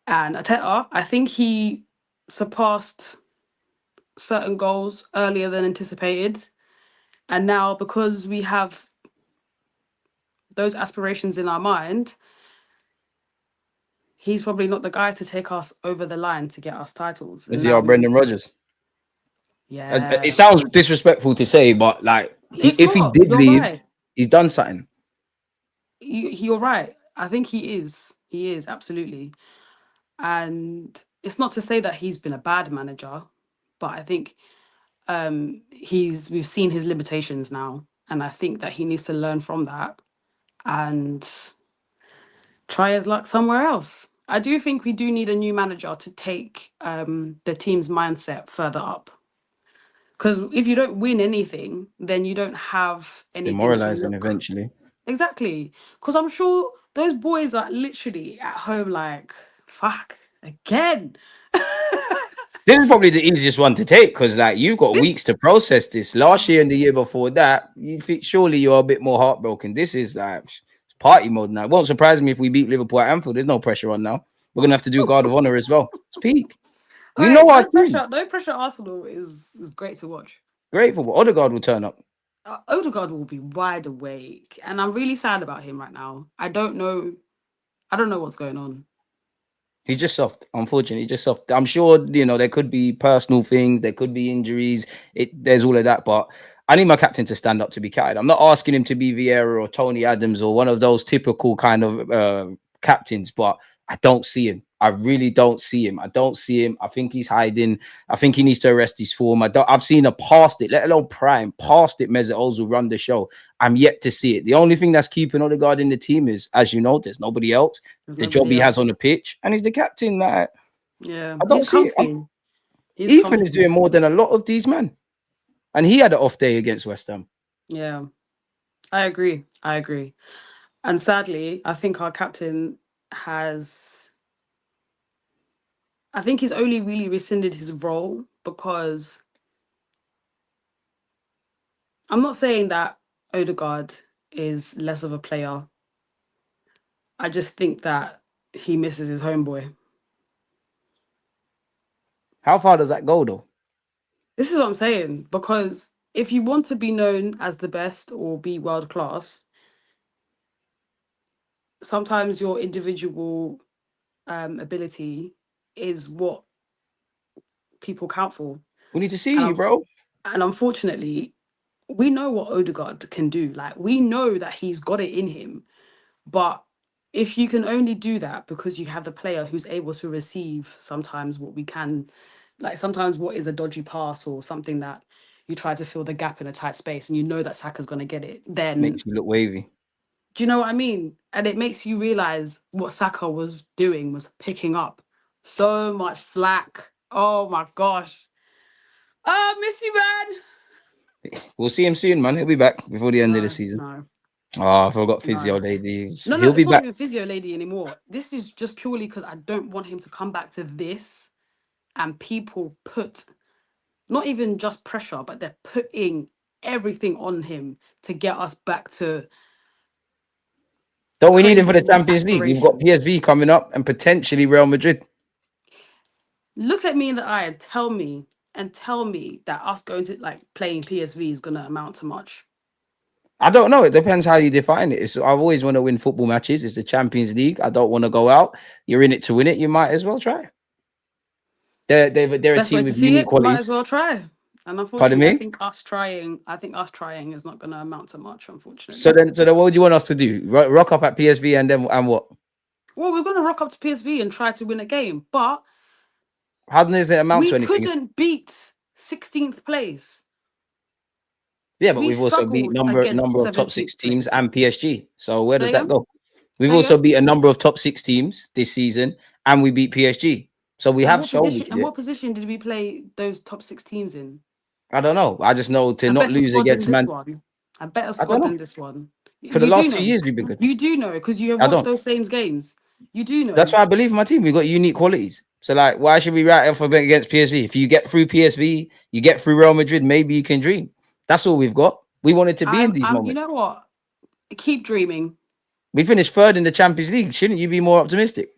And Arteta, I think he surpassed certain goals earlier than anticipated. And now, because we have those aspirations in our mind, he's probably not the guy to take us over the line to get us titles. And Is he now our we need Brendan to, Rodgers? It yeah. sounds disrespectful to say, but like It's if he not. did You're leave, right. he's done something. You're right. I think he is. He is, absolutely. And it's not to say that he's been a bad manager, but I think we've seen his limitations now. And I think that he needs to learn from that and try his luck somewhere else. I do think we do need a new manager to take the team's mindset further up. Because if you don't win anything, then you don't have It's anything to demoralizing look. eventually. Exactly. Because I'm sure those boys are literally at home like, fuck, again. This is probably the easiest one to take because, like, you've got This, weeks to process this. Last year and the year before that, you think surely you're a bit more heartbroken. This is like party mode now. It won't surprise me if we beat Liverpool at Anfield. There's no pressure on now. We're gonna have to do Guard of Honor as well. It's peak. We all right, know our team. no pressure. Arsenal is great to watch. Great football. Odegaard will turn up. Odegaard will be wide awake, and I'm really sad about him right now. I don't know. I don't know what's going on. He's just soft. Unfortunately, he's just soft. I'm sure there could be personal things, there could be injuries. There's all of that, but I need my captain to stand up to be catted. I'm not asking him to be Vieira or Tony Adams or one of those typical kind of captains, but I don't see him. I really don't see him. I don't see him. I think he's hiding. I think he needs to arrest his form. I've seen a past it, let alone prime, past it. Mesut Ozil run the show. I'm yet to see it. The only thing that's keeping Odegaard in the team is, as you know, there's nobody else. The job he has on the pitch, and he's the captain. Like, yeah, I don't he's see comfy. it. Ethan is doing more than a lot of these men, and he had an off day against West Ham. Yeah, I agree. And sadly, I think our captain I think he's only really rescinded his role because I'm not saying that Odegaard is less of a player. I just think that he misses his homeboy. How far does that go, though? This is what I'm saying, because if you want to be known as the best or be world class, sometimes your individual ability is what people count for. We need to see And, you, bro. and unfortunately, we know what Odegaard can do. Like, we know that he's got it in him. But if you can only do that because you have the player who's able to receive sometimes what we can, like sometimes what is a dodgy pass or something that you try to fill the gap in a tight space and you know that Saka's going to get it, then Makes you look wavy. do you know what I mean? And it makes you realize what Saka was doing was picking up so much slack. Oh my gosh. Oh, miss you, man. We'll see him soon, man. He'll be back before the end of the season. No. Oh, I forgot physio No. lady. No, He'll be it's not back. even physio lady anymore. This is just purely because I don't want him to come back to this and people put not even just pressure, but they're putting everything on him to get us back to. Don't we need him for the crazy Champions League? We've got aspirations. PSV coming up and potentially Real Madrid. Look at me in the eye and tell me that us going to like playing PSV is going to amount to much. I don't know. It depends how you define it. I've always want to win football matches. It's the Champions League. I don't want to go out. You're in it to win it. You might as well try. They're a Best team way to with see unique it, might qualities. as well try. And Pardon unfortunately, I me? think us trying is not going to amount to much, unfortunately. So then, what would you want us to do? Rock up at PSV and what? Well, we're going to rock up to PSV and try to win a game, but How does it amount to we anything? couldn't beat 16th place. Yeah, but We we've also beat struggled number against of top 6 17th teams place. and PSG. So where does Say that again? go? We've Say also again? beat a number of top 6 teams this season, and we beat PSG. So we have shown we can do it. What position did we play those top 6 teams in? I don't know. I just know to A not better lose squad than against this Man. one. A better I don't squad know. than this one. For the You do last 2 know. years, we've been good. You do know because you have I watched don't. those same games. You do know. That's why I believe in my team. We've got unique qualities. So, like, why should we write off against PSV? If you get through PSV, you get through Real Madrid, maybe you can dream. That's all we've got. We wanted to be in these You moments. know what? Keep dreaming. We finished third in the Champions League. Shouldn't you be more optimistic?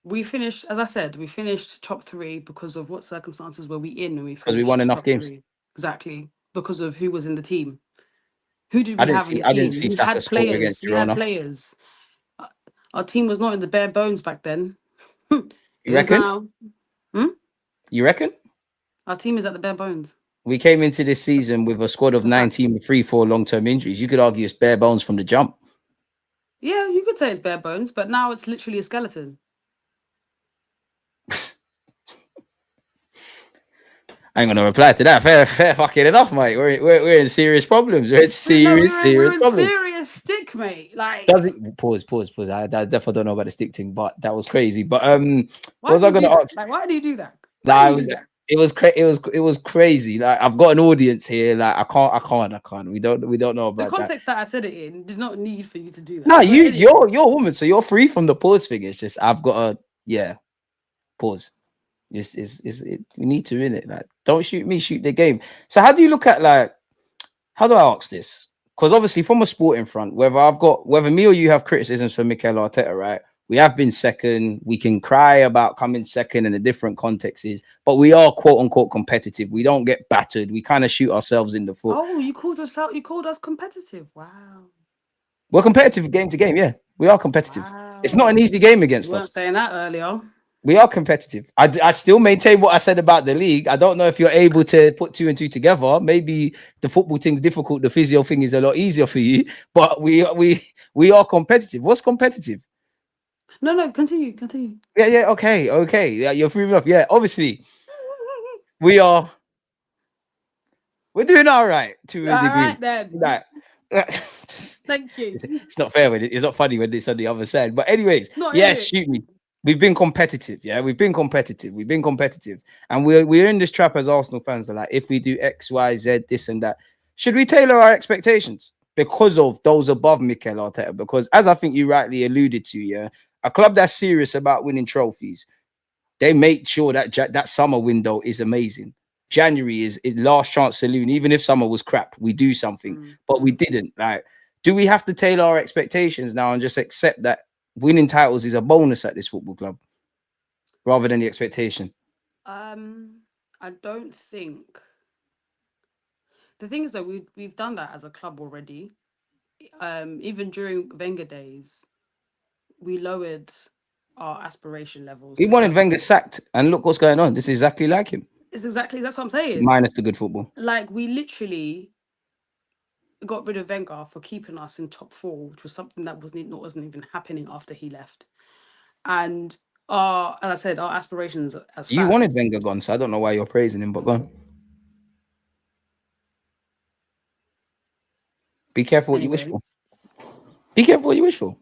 We finished, as I said, we finished top 3 because of what circumstances were we in when we finished? Because we won enough top games. 3. Exactly. Because of who was in the team. Who did I we have in the team? didn't see We Saka had score players. against Girona. Our team was not in the bare bones back then. You reckon? Now. You reckon? Our team is at the bare bones. We came into this season with a squad of 19 with 3-4 long-term injuries. You could argue it's bare bones from the jump. Yeah, you could say it's bare bones, but now it's literally a skeleton. I ain't gonna reply to that. Fair fucking enough, mate. We're in serious problems. We're in serious problems. Serious stick, mate. Like, Does it pause? I definitely don't know about the stick thing, but that was crazy. But what was why I gonna ask? like, why do you do that? It was crazy. Like, I've got an audience here. Like, I can't. We don't know about the context that I said it in did not need for you to do that. No, you're a woman, so you're free from the pause thing. It's just I've got a pause. We need to win it. Like, don't shoot me, shoot the game. So how do you look at, like, how do I ask this? Because obviously from a sporting front, whether me or you have criticisms for Mikel Arteta, right? We have been second. We can cry about coming second in a different contexts, but we are quote unquote competitive. We don't get battered. We kind of shoot ourselves in the foot. Oh, you called us competitive. Wow. We're competitive game to game. Yeah, we are competitive. Wow. It's not an easy game against us. You weren't saying that earlier. We are competitive. I still maintain what I said about the league. I don't know if you're able to put 2 and 2 together. Maybe the football thing's difficult. The physio thing is a lot easier for you. But we are competitive. What's competitive? No, continue. Yeah, okay. Yeah, you're free enough. Yeah, obviously, we are. We're doing all right to a All degree. right then. Like, just- Thank you. it's not fair when it's not funny when it's on the other side. But anyways, Not is yes, it? shoot me. We've been competitive. Yeah, we've been competitive. And we're in this trap as Arsenal fans. We're like, if we do X, Y, Z, this and that, should we tailor our expectations because of those above Mikel Arteta? Because as I think you rightly alluded to, yeah, a club that's serious about winning trophies, they make sure that that summer window is amazing. January is last chance saloon. Even if summer was crap, we do something, but we didn't. Like, do we have to tailor our expectations now and just accept that winning titles is a bonus at this football club rather than the expectation? I don't think. The thing is though, we've done that as a club already. Even during Wenger days, we lowered our aspiration levels We to wanted Wenger just. sacked, and look what's going on. This is exactly like him, It's exactly that's what I'm saying. minus the good football. Like we literally got rid of Wenger for keeping us in top four, which was something that wasn't even happening after he left. And as I said, our aspirations as You wanted fans. Wenger gone, so I don't know why you're praising him, but go on. Be careful what you wish Anyway, for. Be careful what you wish for.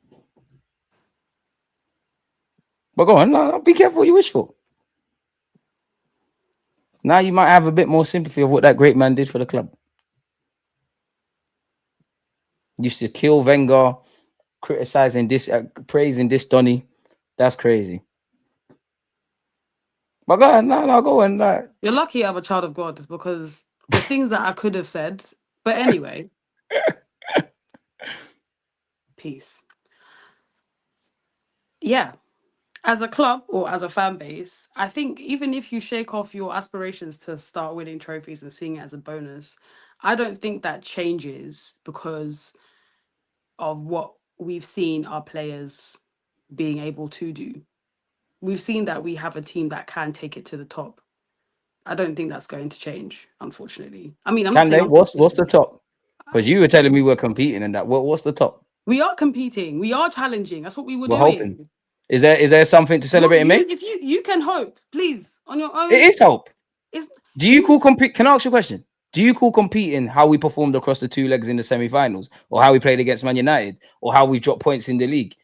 But go on, no, be careful what you wish for. Now you might have a bit more sympathy of what that great man did for the club. Used to kill Wenger, criticizing this, praising this Donny. That's crazy. But go on, no, go on. Like, you're lucky I'm a child of God because the things that I could have said. But anyway, peace. Yeah, as a club or as a fan base, I think even if you shake off your aspirations to start winning trophies and seeing it as a bonus, I don't think that changes because of what we've seen our players being able to do. We've seen that we have a team that can take it to the top. I don't think that's going to change, unfortunately. I mean, I'm not can saying they? What's the unfortunately. top? Because you were telling me we're competing and that. What's the top? We are competing. We are challenging. That's what we were We're hoping. doing. Is there something to You're, celebrate in May? you if you can hope, please, on your It own. is hope. It's Do you you call compete? Can I ask you a question? Do you call competing how we performed across the two legs in the semi-finals, or how we played against Man United, or how we dropped points in the league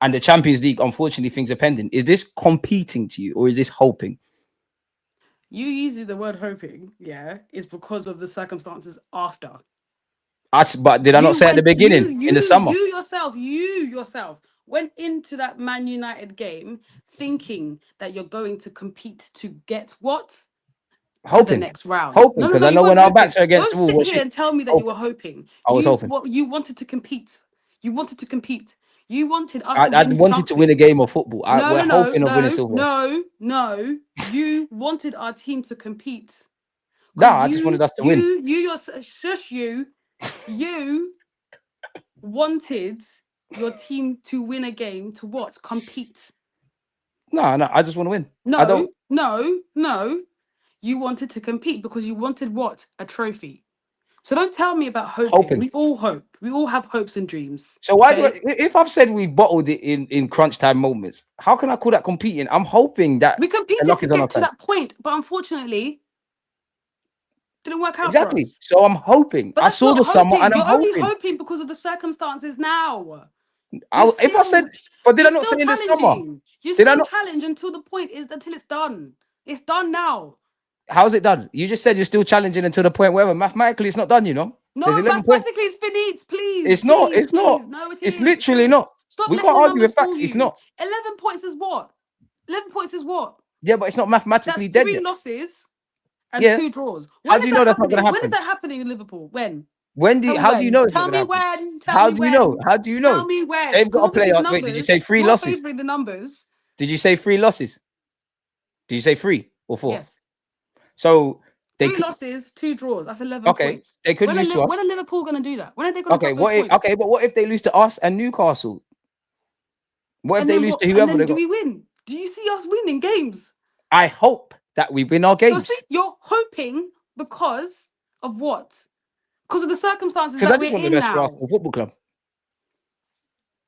and the Champions League? Unfortunately, things are pending. Is this competing to you, or is this hoping? you using the word hoping, yeah, is because of the circumstances after. But did I not You say at the went beginning in the summer, you yourself went into that Man United game thinking that you're going to compete to get what? To the hoping, next round. No, no, because no, I you know weren't when our hoping. backs are against Don't the wall, sit what here shit? and tell me that you were Hoping. hoping. I was hoping. You wanted to compete. You wanted to compete. You wanted us to I win wanted to win a something. game of football. No, We're no, no, hoping of winning no, silver. no. You wanted our team to compete because Nah, I just wanted us to win. shush you wanted your team to win a game to what? Compete. No, I just want to win. I No, don't no. You wanted to compete because you wanted what? A trophy. So don't tell me about hoping. hoping. We all hope. We all have hopes and dreams. So why do Okay. if I've said we bottled it in crunch time moments, how can I call that competing? I'm hoping that We the competed luck to is on our get to side. that point, but unfortunately, didn't work out for Exactly. us. So I'm hoping. But I that's saw not the summer hoping. and I'm You're only hoping. hoping because of the circumstances now. If I said, but did I You're not say still in the summer? challenging. You Did I still not? challenge until the point is until it's done. It's done now. How's it done? You just said you're still challenging until the point where mathematically it's not done. There's No, 11 points. mathematically it's finite. Please, It's not. please, It's not. please. No, it It's is. It literally is. not. Stop We letting can't the argue numbers with fool facts. It's you. not. 11 points is what? 11 points is what? Yeah, but it's not mathematically That's dead three yet. losses and Yeah. two draws. How When do is you that know that's not going happening? to When is happen? that happening in Liverpool? When? When do Tell you, me how do you when. know it's not Tell going to me happen? when. Tell How me do you know? when. How do you Tell know? me when. They've Because got a obviously the player. Wait, did you numbers, say three you're losses? favouring the numbers. Did you say three losses? Did you say three or four? Yes. So they Three could. losses, two draws. That's 11 Okay, points. they could lose to When us. are Liverpool going to do that? When are they going to Okay, drop those points? but what if they lose to us and Newcastle? What if And they then lose what? to And whoever then they do got? we win? Do you see us winning games? I hope that we win our So see, games you're hoping because of what? Because of the circumstances because I that just we're want the in best for now. Arsenal Football Club.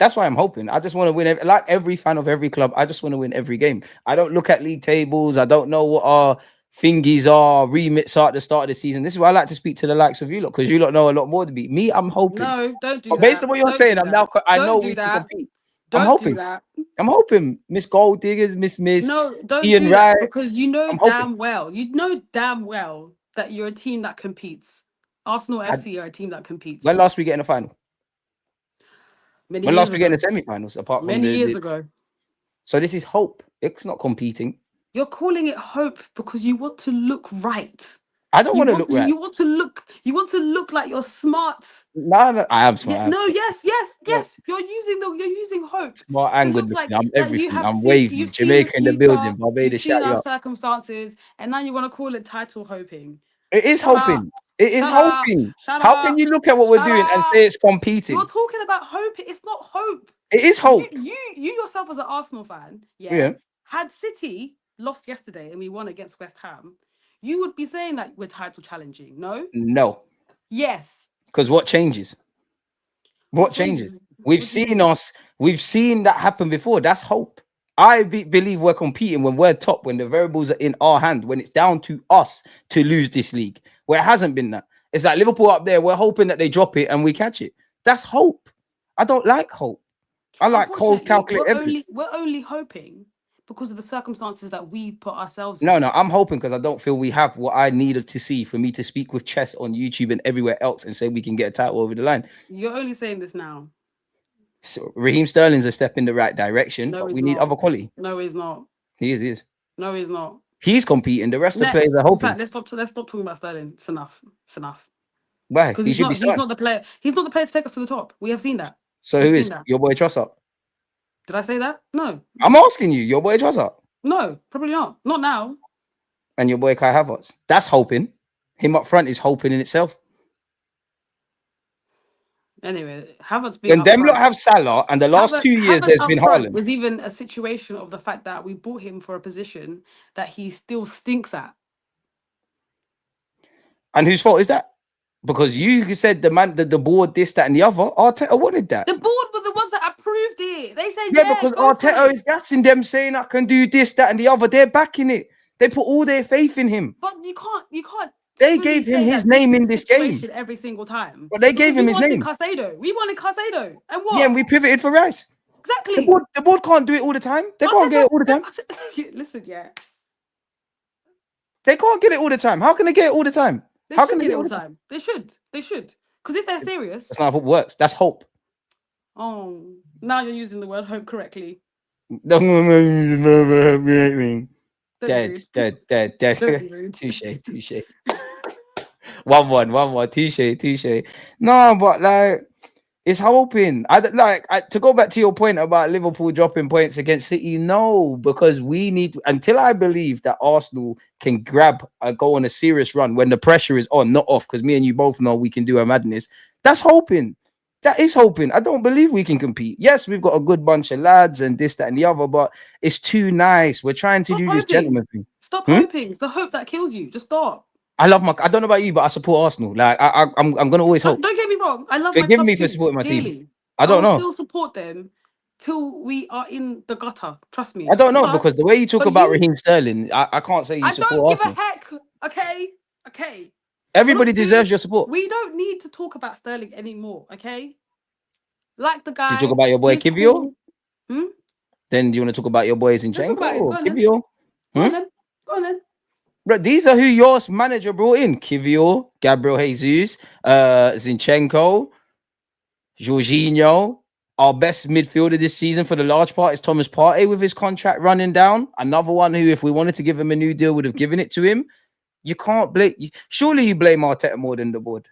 That's why I'm hoping. I just want to win. Like every fan of every club, I just want to win every game. I don't look at league tables. I don't know what our thingies are, remits are at the start of the season. This is why I like to speak to the likes of you lot, because you lot know a lot more than me. I'm hoping. No, don't do But based that. on what you're Don't saying, do that. I know Don't do we can that. compete. I'm Don't do hoping. that. I'm hoping. Miss Gold Diggers, Miss No, don't Ian do that Wright. because you know I'm hoping. damn well that you're a team that competes. Arsenal I, FC are a team that competes. when last we get in the final? Many When years last we get in ago. the semi-finals? Apart from Many years ago. so this is hope. It's not competing. You're calling it hope because you want to look right. I don't want to look right. You want to look like you're smart. No, I am Yeah, smart. no, yes. No. You're using hope Smart to and good look looking. like I'm that you everything. have I'm seen wavy. you've seen the Jamaica in the future, building. you've Barbados, seen shout you our out. circumstances, and now you want to call it title hoping. It is Shut up. hoping. It is Shut up. hoping. Shut How can up. you look at what we're Shut doing and up. say it's You're competing? talking about hope. It's not hope. It is hope. You yourself as an Arsenal fan, yeah. Yeah. Had City lost yesterday and we won against West Ham, you would be saying that we're title challenging. No? No. Yes. Because what changes? What changes? changes? We've What do you seen mean? we've seen that happen before. That's hope. I believe we're competing when we're top, when the variables are in our hand, when it's down to us to lose this league, where it hasn't been that. It's like Liverpool up there, we're hoping that they drop it and we catch it. That's hope. I don't like hope. I like cold, Unfortunately, calculate everything. we're only hoping because of the circumstances that we've put ourselves No, in. no, I'm hoping because I don't feel we have what I needed to see for me to speak with Chess on YouTube and everywhere else and say we can get a title over the line. You're only saying this now. So Raheem Sterling's a step in the right direction, No, but he's we need not. other quality. No, he's not. He is. No, he's not. He's competing. The rest of the players are Next, in hoping. fact, let's stop talking about Sterling. It's enough. It's enough. Why? Because He should be he's starting. not the player. He's not the player to take us to the top. We have seen that. So We've who seen is that. your boy Trossard? Did I say that? No. I'm asking you, your boy Trossard No, probably not. Not now. and your boy Kai Havertz. That's hoping. Him up front is hoping in itself. Anyway, Havertz being When up them lot front. have Salah, and the last 2 years Havertz there's up been front Haaland. was even a situation of the fact that we bought him for a position that he still stinks at. And whose fault is that? Because you said the board, this, that, and the other. Arteta wanted that. The board were the ones that approved it. They said, Yeah, yeah, because go for Arteta it. is gassing them, saying I can do this, that, and the other. They're backing it. They put all their faith in him. But you can't They fully gave him say his that this name is in the this game. situation every single time. But they Because gave him we his wanted name. Casado. We wanted Casado. And what? Yeah, and we pivoted for Rice. Exactly. The board can't do it all the time. They can't get it all the time. Listen, yeah. They can't get it all the time. How can they get it all the time? They How should can they get get it it all all the the time? time. They should. Because if they're serious. That's not how it works. That's hope. Oh, now you're using the word hope correctly. Dead. Don't be rude. Don't be rude. Touche. 1-1, touche. No, but like it's hoping. To go back to your point about Liverpool dropping points against City. No, because we need until I believe that Arsenal can go on a serious run when the pressure is on, not off. Because me and you both know we can do a madness. That's hoping. That is hoping. I don't believe we can compete. Yes, we've got a good bunch of lads and this, that, and the other, but it's too nice. We're trying to Stop do this hoping. gentleman thing. Stop hoping. It's the hope that kills you. Just stop. I don't know about you, but I support Arsenal. Like I'm gonna always hope. Don't get me wrong. I love my Forgive club me for too, supporting my team. dearly. I I don't will know. still support them till we are in the gutter. Trust me. I don't know because the way you talk but about you, Raheem Sterling, I can't say you I don't support give a Arsenal. heck. Okay. Everybody deserves your support. We don't need to talk about Sterling anymore. Okay. Like the guy. Do you talk about your boy he's Kivio? cool. Then do you want to talk about your boy Let's talk Zinchenko about it. or Go on then. Kivio? Go on then. But these are who your manager brought in: Kivio, Gabriel Jesus, Zinchenko, Jorginho. Our best midfielder this season for the large part is Thomas Partey with his contract running down. Another one who, if we wanted to give him a new deal, would have given it to him. You can't blame. Surely you blame Arteta more than the board.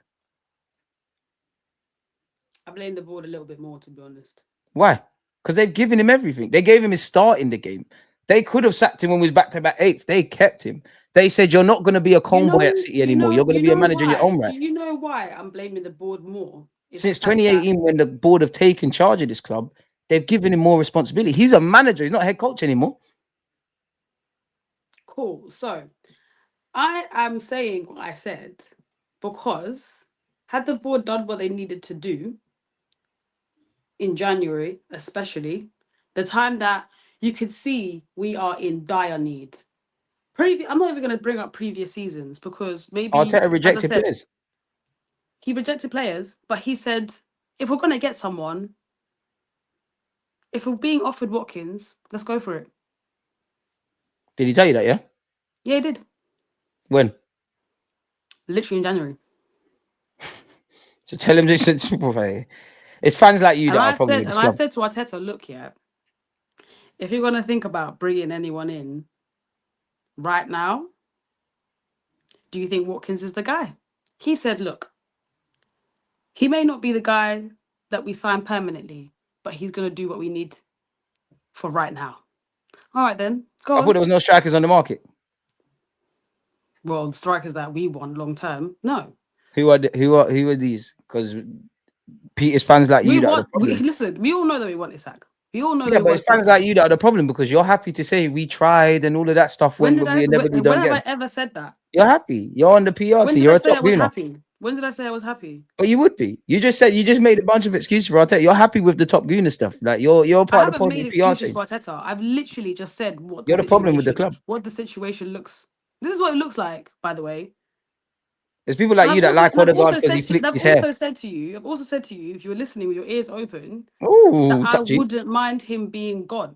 I blame the board a little bit more, to be honest. Why? Because they've given him everything. They gave him his start in the game. They could have sacked him when he was back to back eighth. They kept him. They said, you're not going to be a comeboy at City anymore. You're going to be a manager in your own right. Do you know why I'm blaming the board more? Since 2018, when the board have taken charge of this club, they've given him more responsibility. He's a manager. He's not a head coach anymore. Cool. So I am saying what I said because had the board done what they needed to do, in January, especially the time that you could see we are in dire need. I'm not even going to bring up previous seasons because maybe, Arteta as I rejected said, players. he rejected players, but he said, if we're going to get someone, if we're being offered Watkins, let's go for it. Did he tell you that? Yeah. Yeah, he did. When? Literally in January. So tell him this. It's fans like you And that are I problem said, with this and I club. said to Arteta, look, yeah, if you're going to think about bringing anyone in right now, do you think Watkins is the guy? He said, look, he may not be the guy that we sign permanently, but he's going to do what we need for right now. All right, then, go I on. thought there was no strikers on the market. Well, the strikers that we want long term, no. Who are these? Because Peter's fans like you that are the problem. Listen, we all know that we want Isak. We all know that Yeah, we but want it's fans Sissoko. like you that are the problem because you're happy to say we tried and all of that stuff when we inevitably When don't have get I them. ever said that? You're happy. You're on the PR When team. did You're I a say top I was Gooner. happy? When did I say I was happy? But you would be. You just made a bunch of excuses for Arteta. You're happy with the top Gooner stuff. Like you're I part of the haven't made problem PR excuses team. for Arteta. I've literally just said You're the problem with the club. what the situation looks. This is what it looks like, by the way. There's people like And you that like I've Odegaard also because he said to you, flicked his hair. I've also said to you, if you were listening with your ears open, that Oh, I touchy. wouldn't mind him being God.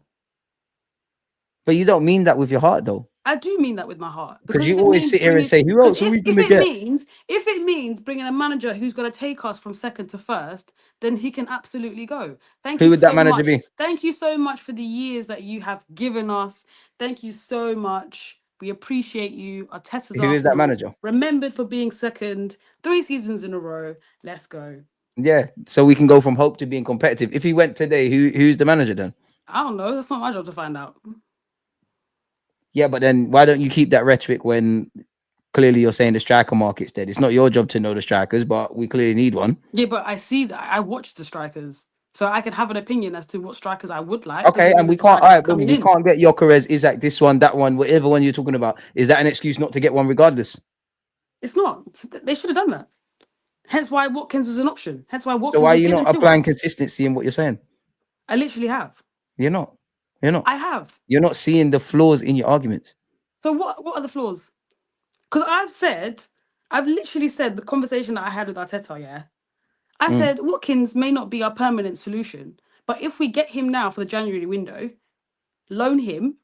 But you don't mean that with your heart though. I do mean that with my heart Because because if you it always means sit here and bringing, say, who because else are we if gonna it get? means bringing a manager who's going to take us from second to first, then he can absolutely go. Thank Who you would that so manager much. be? Thank you so much for the years that you have given us. Thank you so much. We appreciate you. Arteta's Who is that Arsenal, manager? remembered for being second 3 seasons in a row. Let's go. Yeah. So we can go from hope to being competitive. If he went today, who's the manager then? I don't know. That's not my job to find out. Yeah, but then why don't you keep that rhetoric when clearly you're saying the striker market's dead? It's not your job to know the strikers, but we clearly need one. Yeah, but I see that I watch the strikers. So I can have an opinion as to what strikers I would like. Okay, Doesn't mean and we it's the can't. All strikers right, boom, coming we in. can't get Gyökeres, Isaac, this one, that one, whatever one you're talking about. Is that an excuse not to get one, regardless? It's not. They should have done that. Hence why Watkins is an option. Hence why So Watkins why are was you given not to applying us. consistency in what you're saying? I literally have. You're not. You're not. I have. You're not seeing the flaws in your arguments. So what are the flaws? Because I've literally said the conversation that I had with Arteta, yeah. I Mm. said Watkins may not be our permanent solution, but if we get him now for the January window, loan him,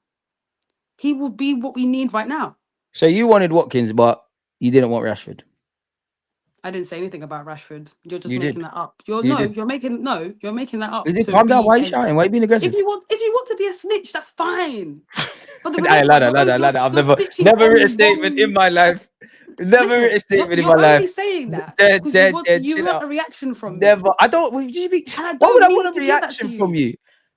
he will be what we need right now. So you wanted Watkins, but you didn't want Rashford. I didn't say anything about Rashford. You're just You making did. that up. You did. You're making that up You did. to Calm down. be Why are you as shouting? Why are you being aggressive? if you want to be a snitch, that's fine. But Hey, ladder. I've you're never snitching written a on statement in wrong. my life. Never written Listen, a statement in my you're only life. saying that Dead, because you dead, want dead. Chill a out. reaction from me, Never. I don't. Would you be, and I why would don't I want need a to give that to reaction from you you?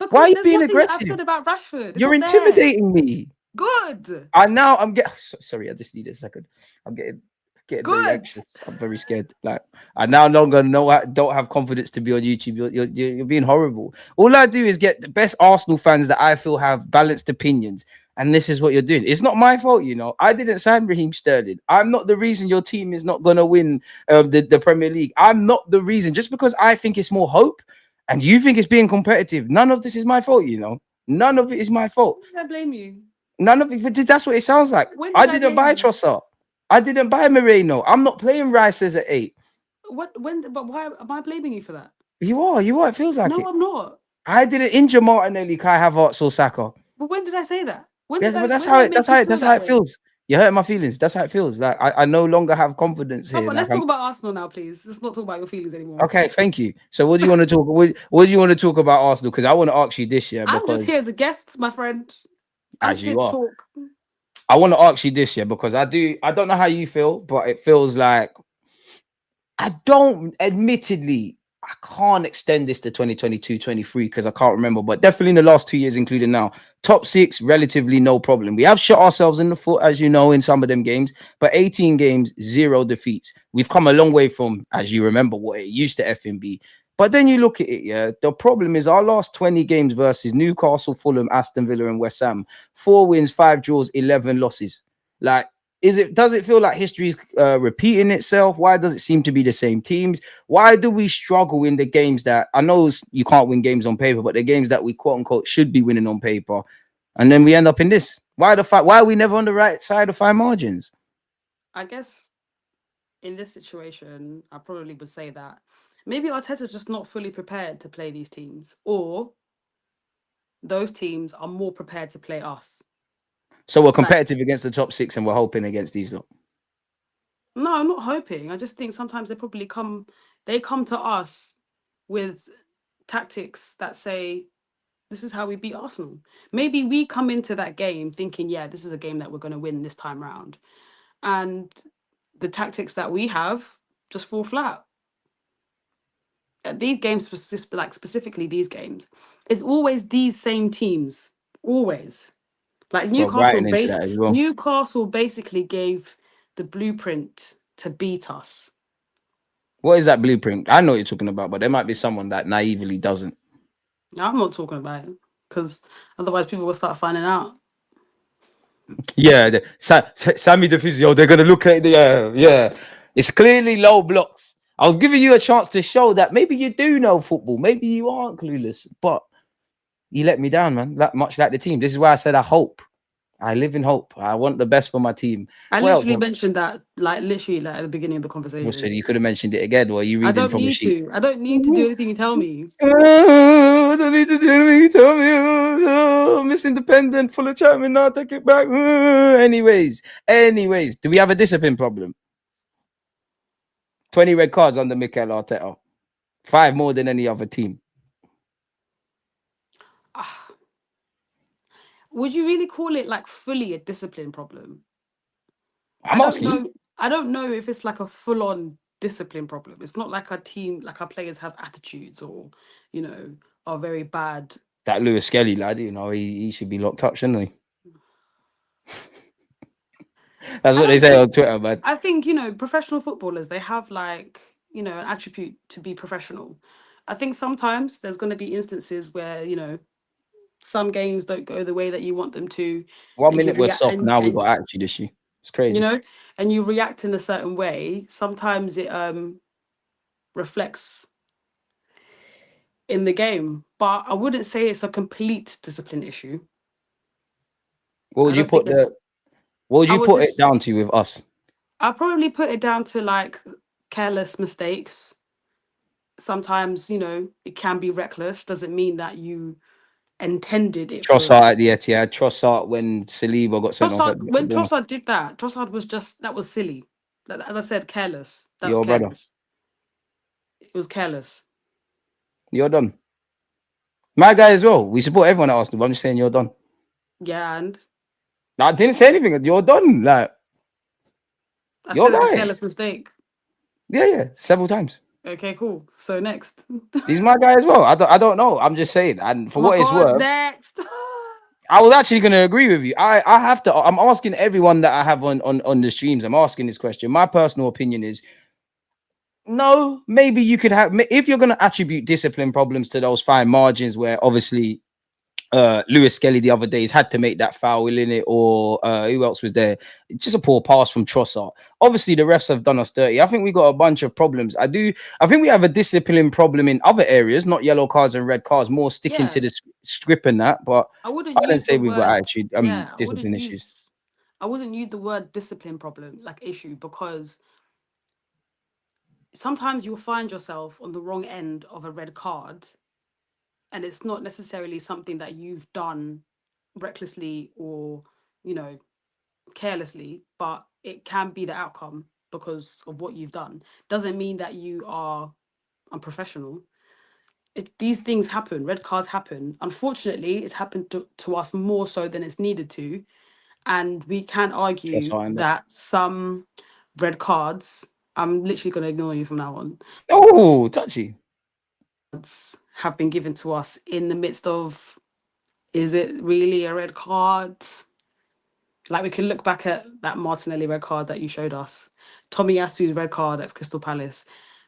Why are because you there's being nothing that I've aggressive? said about Rashford. It's You're not there. intimidating me. Good, I'm getting. Sorry, I just need a second. I'm getting very good. anxious. I'm very scared. Like I now no longer know. I don't have confidence to be on YouTube. You're being horrible. All I do is get the best Arsenal fans that I feel have balanced opinions, and this is what you're doing. It's not my fault, you know. I didn't sign Raheem Sterling. I'm not the reason your team is not gonna win the Premier League. I'm not the reason. Just because I think it's more hope, and you think it's being competitive. None of this is my fault, you know. None of it is my fault. When did I blame you? None of it, but that's what it sounds like. When I did I didn't blame buy you? Trossard. I didn't buy Moreno. I'm not playing Rices at 8. But why am I blaming you for that? You are. It feels like No, it. I'm not. I didn't injure Martinelli, Kai Havertz, or Saka. But when did I say that? Yes, but When did I make you feel that's how that it way? feels. You're hurting my feelings. That's how it feels. Like I no longer have confidence Come here. on, Like let's talk I'm about Arsenal now, please. Let's not talk about your feelings anymore. okay. Thank you. So what do you want to talk? What do you want to talk about Arsenal? Because I want to ask you this year I'm just because here as a guest, my friend. I'm as just here you to are, talk. I want to ask you this year because I do. I don't know how you feel, but it feels like I don't, admittedly, I can't extend this to 2022-23 because I can't remember, but definitely in the last 2 years, including now, top 6, relatively no problem. We have shot ourselves in the foot, as you know, in some of them games, but 18 games, 0 defeats. We've come a long way from, as you remember, what it used to FNB. But then you look at it, yeah, the problem is our last 20 games versus Newcastle, Fulham, Aston Villa, and West Ham, 4 wins, 5 draws, 11 losses. Like, Does it feel like history is repeating itself? Why does it seem to be the same teams? Why do we struggle in the games that I know you can't win games on paper, but the games that we quote unquote should be winning on paper, and then we end up in this? Why are we never on the right side of fine margins? I guess in this situation, I probably would say that maybe Arteta's just not fully prepared to play these teams, or those teams are more prepared to play us. So we're Like, competitive against the top six, and we're hoping against these lot. no, I'm not hoping. I just think sometimes they come to us with tactics that say, this is how we beat Arsenal. Maybe we come into that game thinking, yeah, this is a game that we're going to win this time round. And the tactics that we have just fall flat. These games, like specifically these games, it's always these same teams. Always. Like So writing into that as well. Newcastle basically gave the blueprint to beat us. What is that blueprint? I know what you're talking about, but there might be someone that naively doesn't. I'm not talking about it because otherwise people will start finding out. Yeah, Sammy the physio, they're gonna look at the yeah. It's clearly low blocks. I was giving you a chance to show that maybe you do know football, maybe you aren't clueless, but you let me down, man. That much like the team. This is why I said I hope. I live in hope. I want the best for my team. I Well, literally mentioned that, like literally, like at the beginning of the so conversation. you could have mentioned it again. Or are you I reading don't from a need sheet? to. I don't need to do anything you tell me. I don't need to do anything. Tell me, Miss Independent, full of Chapman. Now take it back. Anyways, do we have a discipline problem? 20 red cards under Mikel Arteta, 5 more than any other team. Would you really call it like fully a discipline problem? I'm asking. I don't know if it's like a full on discipline problem. It's not like our team, like our players have attitudes or, you know, are very bad. That Lewis Skelly lad, he should be locked up, shouldn't he? That's I what they don't say on think. Twitter, man. I think, professional footballers, they have like, an attribute to be professional. I think sometimes there's going to be instances where, some games don't go the way that you want them to, 1 and you minute we're react soft, now we got attitude issue. It's you crazy. know, and you react in a certain way. Sometimes it reflects in the game, but I wouldn't say it's a complete discipline issue. What I would you don't think put there's. I would it just. down to with us? I'll probably put it down to like careless mistakes. Sometimes, it can be reckless. Doesn't mean that you intended it for. Trossard at the Etihad, Trossard when Saliba got sent off Trossard, at when Barcelona. Trossard did that, Trossard was just, that was silly. As I said, careless. That was Your brother. careless. It was careless. You're done. My guy as well. We support everyone at Arsenal, but I'm just saying you're done. Yeah, and I didn't say anything. You're done. Like, I your said it's a guy. careless mistake. Yeah. Several times. Okay, cool. So next. He's my guy as well. I don't know. I'm just saying. And for Oh my what it's god, worth, next. I was actually going to agree with you. I have to. I'm asking everyone that I have on the streams. I'm asking this question. My personal opinion is no. Maybe you could have, if you're going to attribute discipline problems to those fine margins where obviously Lewis Skelly the other days had to make that foul in it, or who else was there? Just a poor pass from Trossard. Obviously, the refs have done us dirty. I think we got a bunch of problems. I think we have a discipline problem in other areas, not yellow cards and red cards, more sticking to Yeah. the script and that. But I wouldn't I use didn't the say we've got word. attitude, Yeah, discipline issues. I wouldn't use the word discipline problem, like issue, because sometimes you'll find yourself on the wrong end of a red card, and it's not necessarily something that you've done recklessly or, carelessly, but it can be the outcome because of what you've done. Doesn't mean that you are unprofessional. These things happen. Red cards happen. Unfortunately, it's happened to us more so than it's needed to. And we can argue Trossard and that. that some red cards, I'm literally going to ignore you from now on, Oh, touchy. have been given to us in the midst of, is it really a red card? Like we can look back at that Martinelli red card that you showed us, Tommy Yasu's red card at Crystal Palace.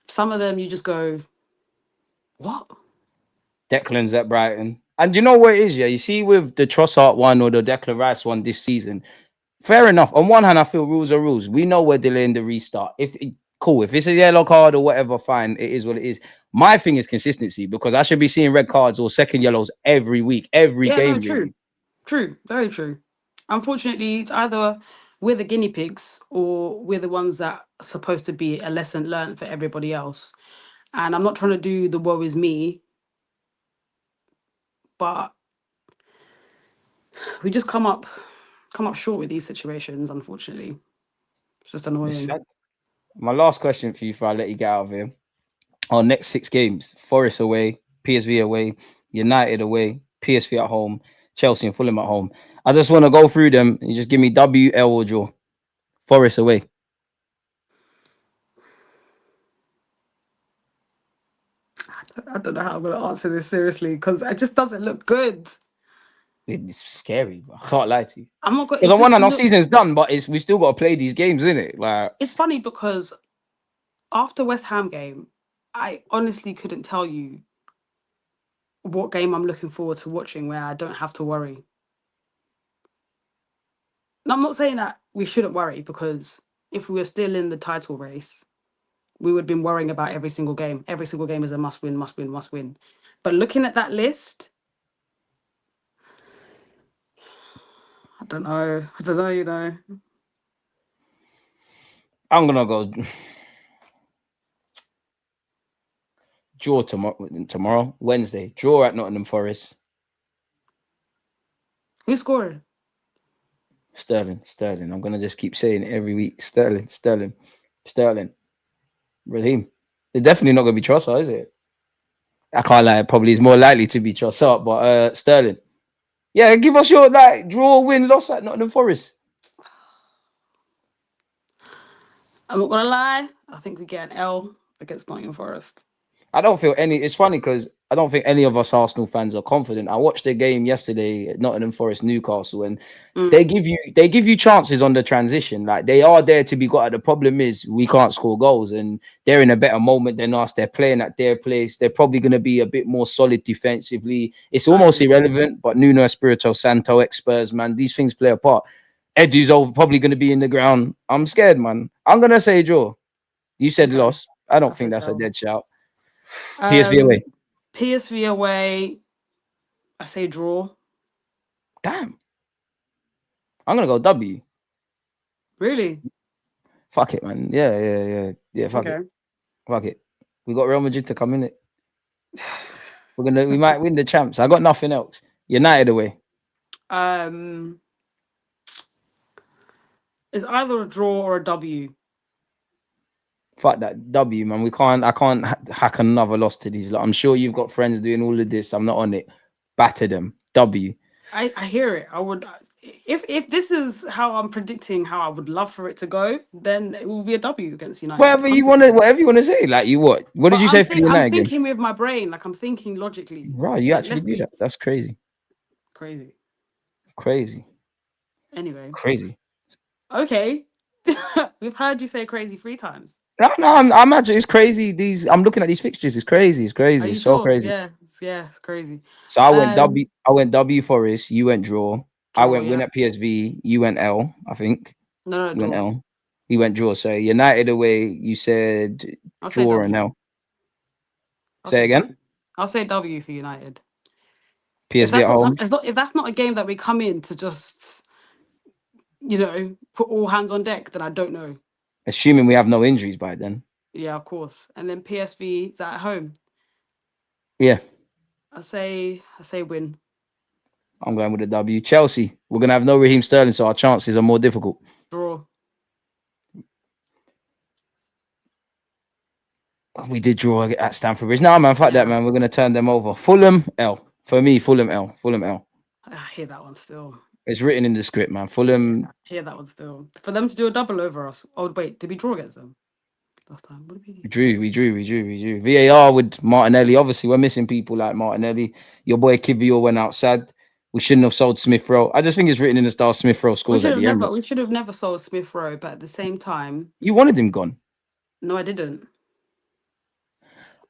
Some of them you just go, what? Declan's at Brighton. And you know what it is, yeah? You see with the Trossard one or the Declan Rice one this season, Fair enough. On one hand, I feel rules are rules. We know we're delaying the restart. Cool, if it's a yellow card or whatever, fine. It is what it is. My thing is consistency because I should be seeing red cards or second yellows every week, every Yeah, no, game, true. really. True, very true. Unfortunately, it's either we're the guinea pigs or we're the ones that are supposed to be a lesson learned for everybody else. And I'm not trying to do the woe is me, but we just come up short with these situations, unfortunately. It's just It's annoying. sad. My last question for you before I let you get out of here. Our next 6 games: Forest away, PSV away, United away, PSV at home, Chelsea and Fulham at home. I just want to go through them and you just give me W, L, or draw. Forest away. I don't know how I'm gonna answer this seriously because it just doesn't look good. It's scary. Bro. I can't lie to you. I'm not gonna Because it on one just hand, our look season's done, but we still got to play these games, innit? Like, it's funny because after West Ham game, I honestly couldn't tell you what game I'm looking forward to watching where I don't have to worry. And I'm not saying that we shouldn't worry because if we were still in the title race, we would have been worrying about every single game. Every single game is a must win, must win, must win. But looking at that list, I don't know. I don't know, you know. I'm going to go draw tomorrow, Wednesday. Draw at Nottingham Forest. Who's scoring? Sterling. I'm going to just keep saying it every week. Sterling. Raheem. It's definitely not going to be Trossard, is it? I can't lie. It probably is more likely to be Trossard, but Sterling. Yeah, give us your draw, win, loss at Nottingham Forest. I'm not gonna lie. I think we get an L against Nottingham Forest. I don't feel any. It's funny because I don't think any of us Arsenal fans are confident. I watched the game yesterday at Nottingham Forest Newcastle, and they give you chances on the transition. Like they are there to be got at. The problem is we can't score goals, and they're in a better moment than us. They're playing at their place. They're probably going to be a bit more solid defensively. It's I almost agree. irrelevant. But Nuno Espirito Santo, experts, man, these things play a part. Edu's probably going to be in the ground. I'm scared, man. I'm gonna say draw. You said Okay. loss. I don't I think said that's a L. dead shout. PSV away. PSV away. I say draw. Damn. I'm gonna go W. Really? Fuck it, man. Yeah. Fuck Okay. it. Fuck it. We got Real Madrid to come in it. We might win the champs. I got nothing else. United away. It's either a draw or a W. Fuck that W, man. I can't hack another loss to these. Like, I'm sure you've got friends doing all of this. I'm not on it. Batter them. W. I hear it. I would if this is how I'm predicting how I would love for it to go, then it will be a W against United. Whatever you want to 100%. say. Like you what? What But did you say for the I'm United game? thinking with my brain, like I'm thinking logically. Right, you actually Let's do be that. That's crazy. crazy. Crazy. Anyway, Crazy. okay. We've heard you say crazy 3 times. No, I'm actually it's crazy. I'm looking at these fixtures. It's crazy. It's Are crazy. you It's so sure? crazy. Yeah, it's crazy. So I went Um, W. I went W Forest. You went draw. I draw, went win yeah. at PSV. You went L. I think No, you went draw. L. You went draw. So United away. You said I'll say draw and W. L. I'll Say say again. W. I'll say W for United. If PSV that's at not home. if that's not a game that we come in to just put all hands on deck, then I don't know. Assuming we have no injuries by then. Yeah, of course. And then PSV is at home. Yeah, I say win. I'm going with a W. Chelsea. We're gonna have no Raheem Sterling, so our chances are more difficult. Draw. We did draw at Stamford Bridge. No, man, fuck that, Yeah. man. We're gonna turn them over. Fulham L. For me, Fulham L. Fulham L. I hear that one still. It's written in the script, man. Fulham. I hear that one still. For them to do a double over us. Oh wait, did we draw against them last time? What did we do? We drew. VAR with Martinelli. Obviously, we're missing people like Martinelli. Your boy Kivior went outside. We shouldn't have sold Smith Rowe. I just think it's written in the style Smith Rowe scores at the Emirates. We should have never sold Smith Rowe, but at the same time, You wanted him gone. no, I didn't.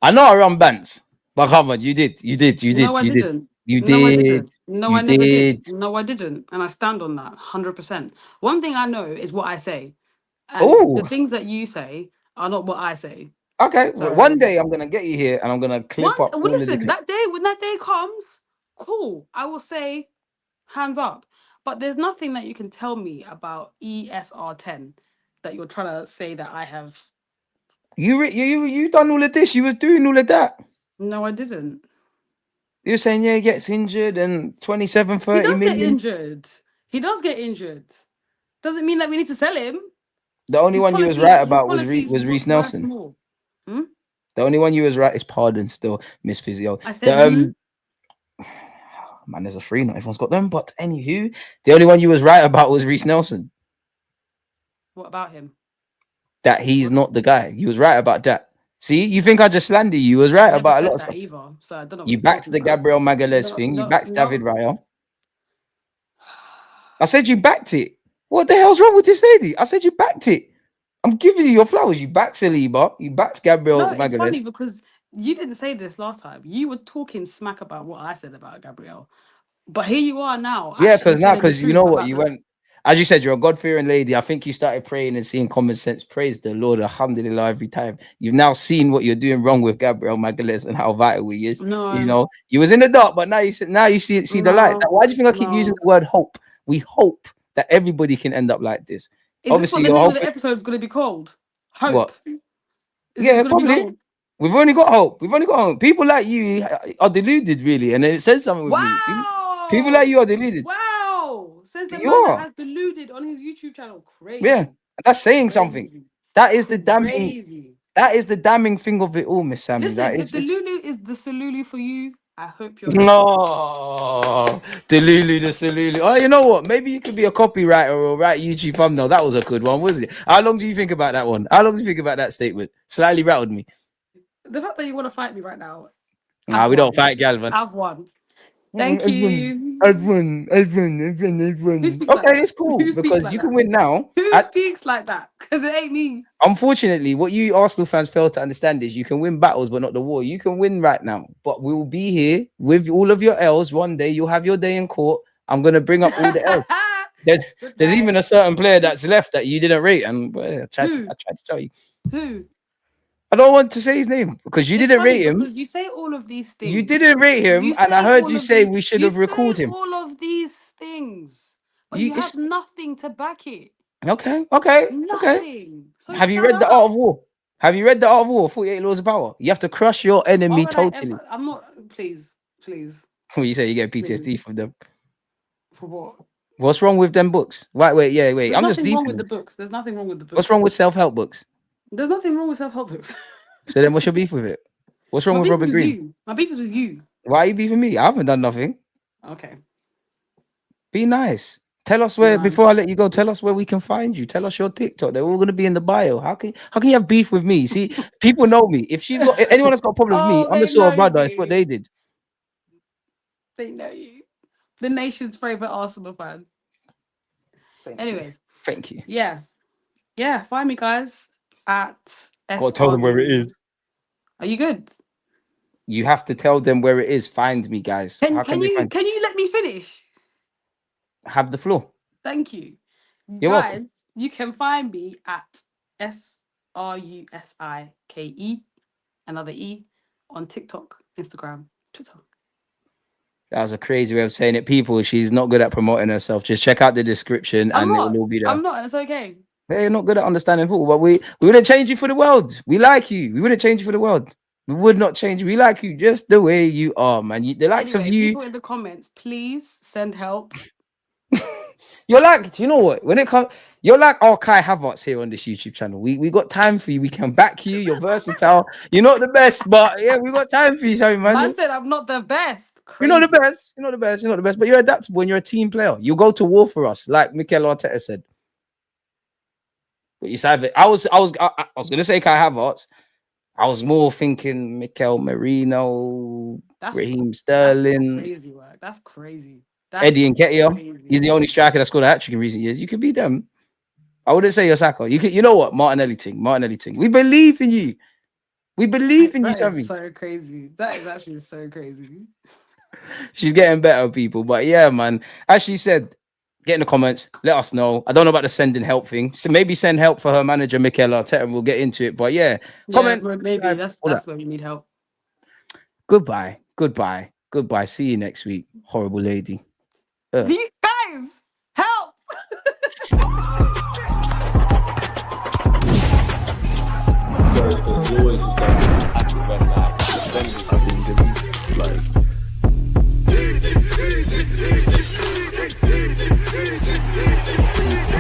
I know I run bands, but come on, you did. No, I didn't. You No, I did. didn't. No, You I never did. did. No, I didn't. And I stand on that 100%. One thing I know is what I say. And the Oh, things that you say are not what I say. okay. One So, day I'm gonna get you here and I'm gonna clip up well, all of the listen, clips. that day, when that day comes, cool. I will say hands up. But there's nothing that you can tell me about ESR10 that you're trying to say that I have. You done all of this. You was doing all of that. No, I didn't. You're saying yeah, he gets injured and 27, He 30 does get million. injured. He does get injured. Doesn't mean that we need to sell him. The only one you was right His about quality is Was Reece worth Nelson. more. Hmm? The only one you was right is pardon still, Miss Physio. I said, The man, there's a free, not everyone's got them. But anywho, the only one you was right about was Reece Nelson. What about him? That he's not the guy. You was right about that. See, you think I just slander you? You was I right never about a lot said of that stuff. either. So I don't know what You you're backed talking the about. Gabriel Magalhaes No, thing. You no, backed David no. Raya. I said you backed it. What the hell's wrong with this lady? I said you backed it. I'm giving you your flowers. You backed Saliba. You backed Gabriel No, it's Magalhaes. funny because you didn't say this last time. You were talking smack about what I said about Gabrielle. But here you are now, Yeah, actually telling the because you know truth what, about you the. went, as you said, you're a God fearing lady. I think you started praying and seeing common sense. Praise the Lord, alhamdulillah, every time. You've now seen what you're doing wrong with Gabriel Magalhaes and how vital he is. You No, know, you was in the dark, but now you see the light. no, Why do you think I keep using no. the word hope? We hope that everybody can end up like this. Is this Obviously, what the you're name of the hoping episode is going to be called? Hope. what? Is it Yeah, going to be probably. called? We've only got hope. We've only got hope. People like you are deluded, really, and it says something with me. People like Wow! you are deluded. Wow! Says the You man that are. has deluded on his YouTube channel. Yeah, Crazy. that's saying something. Crazy. That is the damning. Crazy. That is the damning thing of it all, Miss Sammy. Listen, That if is the it's Lulu is the Salulu for you, I hope you're happy. no the Lulu, the Salulu. Oh, you know what? Maybe you could be a copywriter or write YouTube thumbnail. That was a good one, wasn't it? How long do you think about that one? How long do you think about that statement? Slightly rattled me. The fact that you want to fight me right now, Nah, I've we don't won. fight Galvan. I've won. Thank you. Who speaks like Okay, that? it's cool Who speaks because like you can that? win now. Who speaks like that? Because it ain't me. Unfortunately, what you Arsenal fans fail to understand is you can win battles, but not the war. You can win right now, but we will be here with all of your L's. One day you'll have your day in court. I'm gonna bring up all the L's. There's Good there's night. even a certain player that's left that you didn't rate, and Who? I tried to tell you. Who? I don't want to say his name because you It's didn't funny rate him. because you say all of these You things. didn't rate him, You and I say heard all you of say these. we should You have say recalled him. all of these things, but You, you have it's nothing to back it. okay, okay. Nothing. So Have you shut read the Art of up. War? Have you read the Art of War? 48 Laws of Power. You have to crush your Why enemy would I totally. ever? I'm not. Please, please, When you say you get please. PTSD from them. For what? What's wrong with them books? Wait. There's I'm just nothing deep wrong in with the them. books. There's nothing wrong with the What's wrong books. with self-help books? There's nothing wrong with self-help books. So then what's your beef with it? What's wrong My with beef is Robert with Greene? you. My beef is with you. Why are you beefing me? I haven't done nothing. Okay. Be nice. Tell us where No. before I let you go, tell us where we can find you. Tell us your TikTok. They're all gonna be in the bio. How can you have beef with me? See, people know me. If anyone has got a problem with me, Oh, I'm the they sort know of brother. It's what you. they did. They know you. The nation's favorite Arsenal fan. Thank you. Anyways, Thank you. yeah. Yeah, find me guys at Gotta tell them where it SRU. is. Are you good? You have to tell them where it is. Find me, guys. Can How can can they you find? can you let me finish? Have the floor. Thank you. You're welcome. Guys, you can find me at SRUSIKE, another E, on TikTok, Instagram, Twitter. That was a crazy way of saying it. People, she's not good at promoting herself. Just check out the description I'm and it not. will all be there. I'm not, and it's okay. Hey, you're not good at understanding football, but we wouldn't change you for the world. We like you. We wouldn't change you for the world. We would not change you. We like you just the way you are, man. The likes of Anyway, you, people in the comments, please send help. you're like, do you know what? When it comes, you're like our Kai Havertz here on this YouTube channel. We got time for you. We can back you. You're versatile. You're not the best, but yeah, we got time for you, sorry, Man man. said I'm not the best. You're not the Crazy. best. You're not the best. You're not the best, but you're adaptable and you're a team player. You go to war for us, like Mikel Arteta said. But you said it. I was gonna say Kai Havertz. I was more thinking Mikel Merino, That's Raheem that's Sterling, crazy work. That's crazy. That's Eddie Nketiah. He's crazy. the only striker that scored a hat-trick in recent years. You could be them. I wouldn't say you're Saka. You know what? Martinelli ting. We believe in you. We believe in you, That is Tommy. so crazy. That is actually so crazy. She's getting better, people. But yeah, man. As she said, get in the comments. Let us know. I don't know about the sending help thing. So maybe send help for her manager, Mikel Arteta, and we'll get into it. But yeah, Yeah, comment. maybe All that's that. where we need help. Goodbye. Goodbye. Goodbye. See you next week. Horrible lady. Do you guys?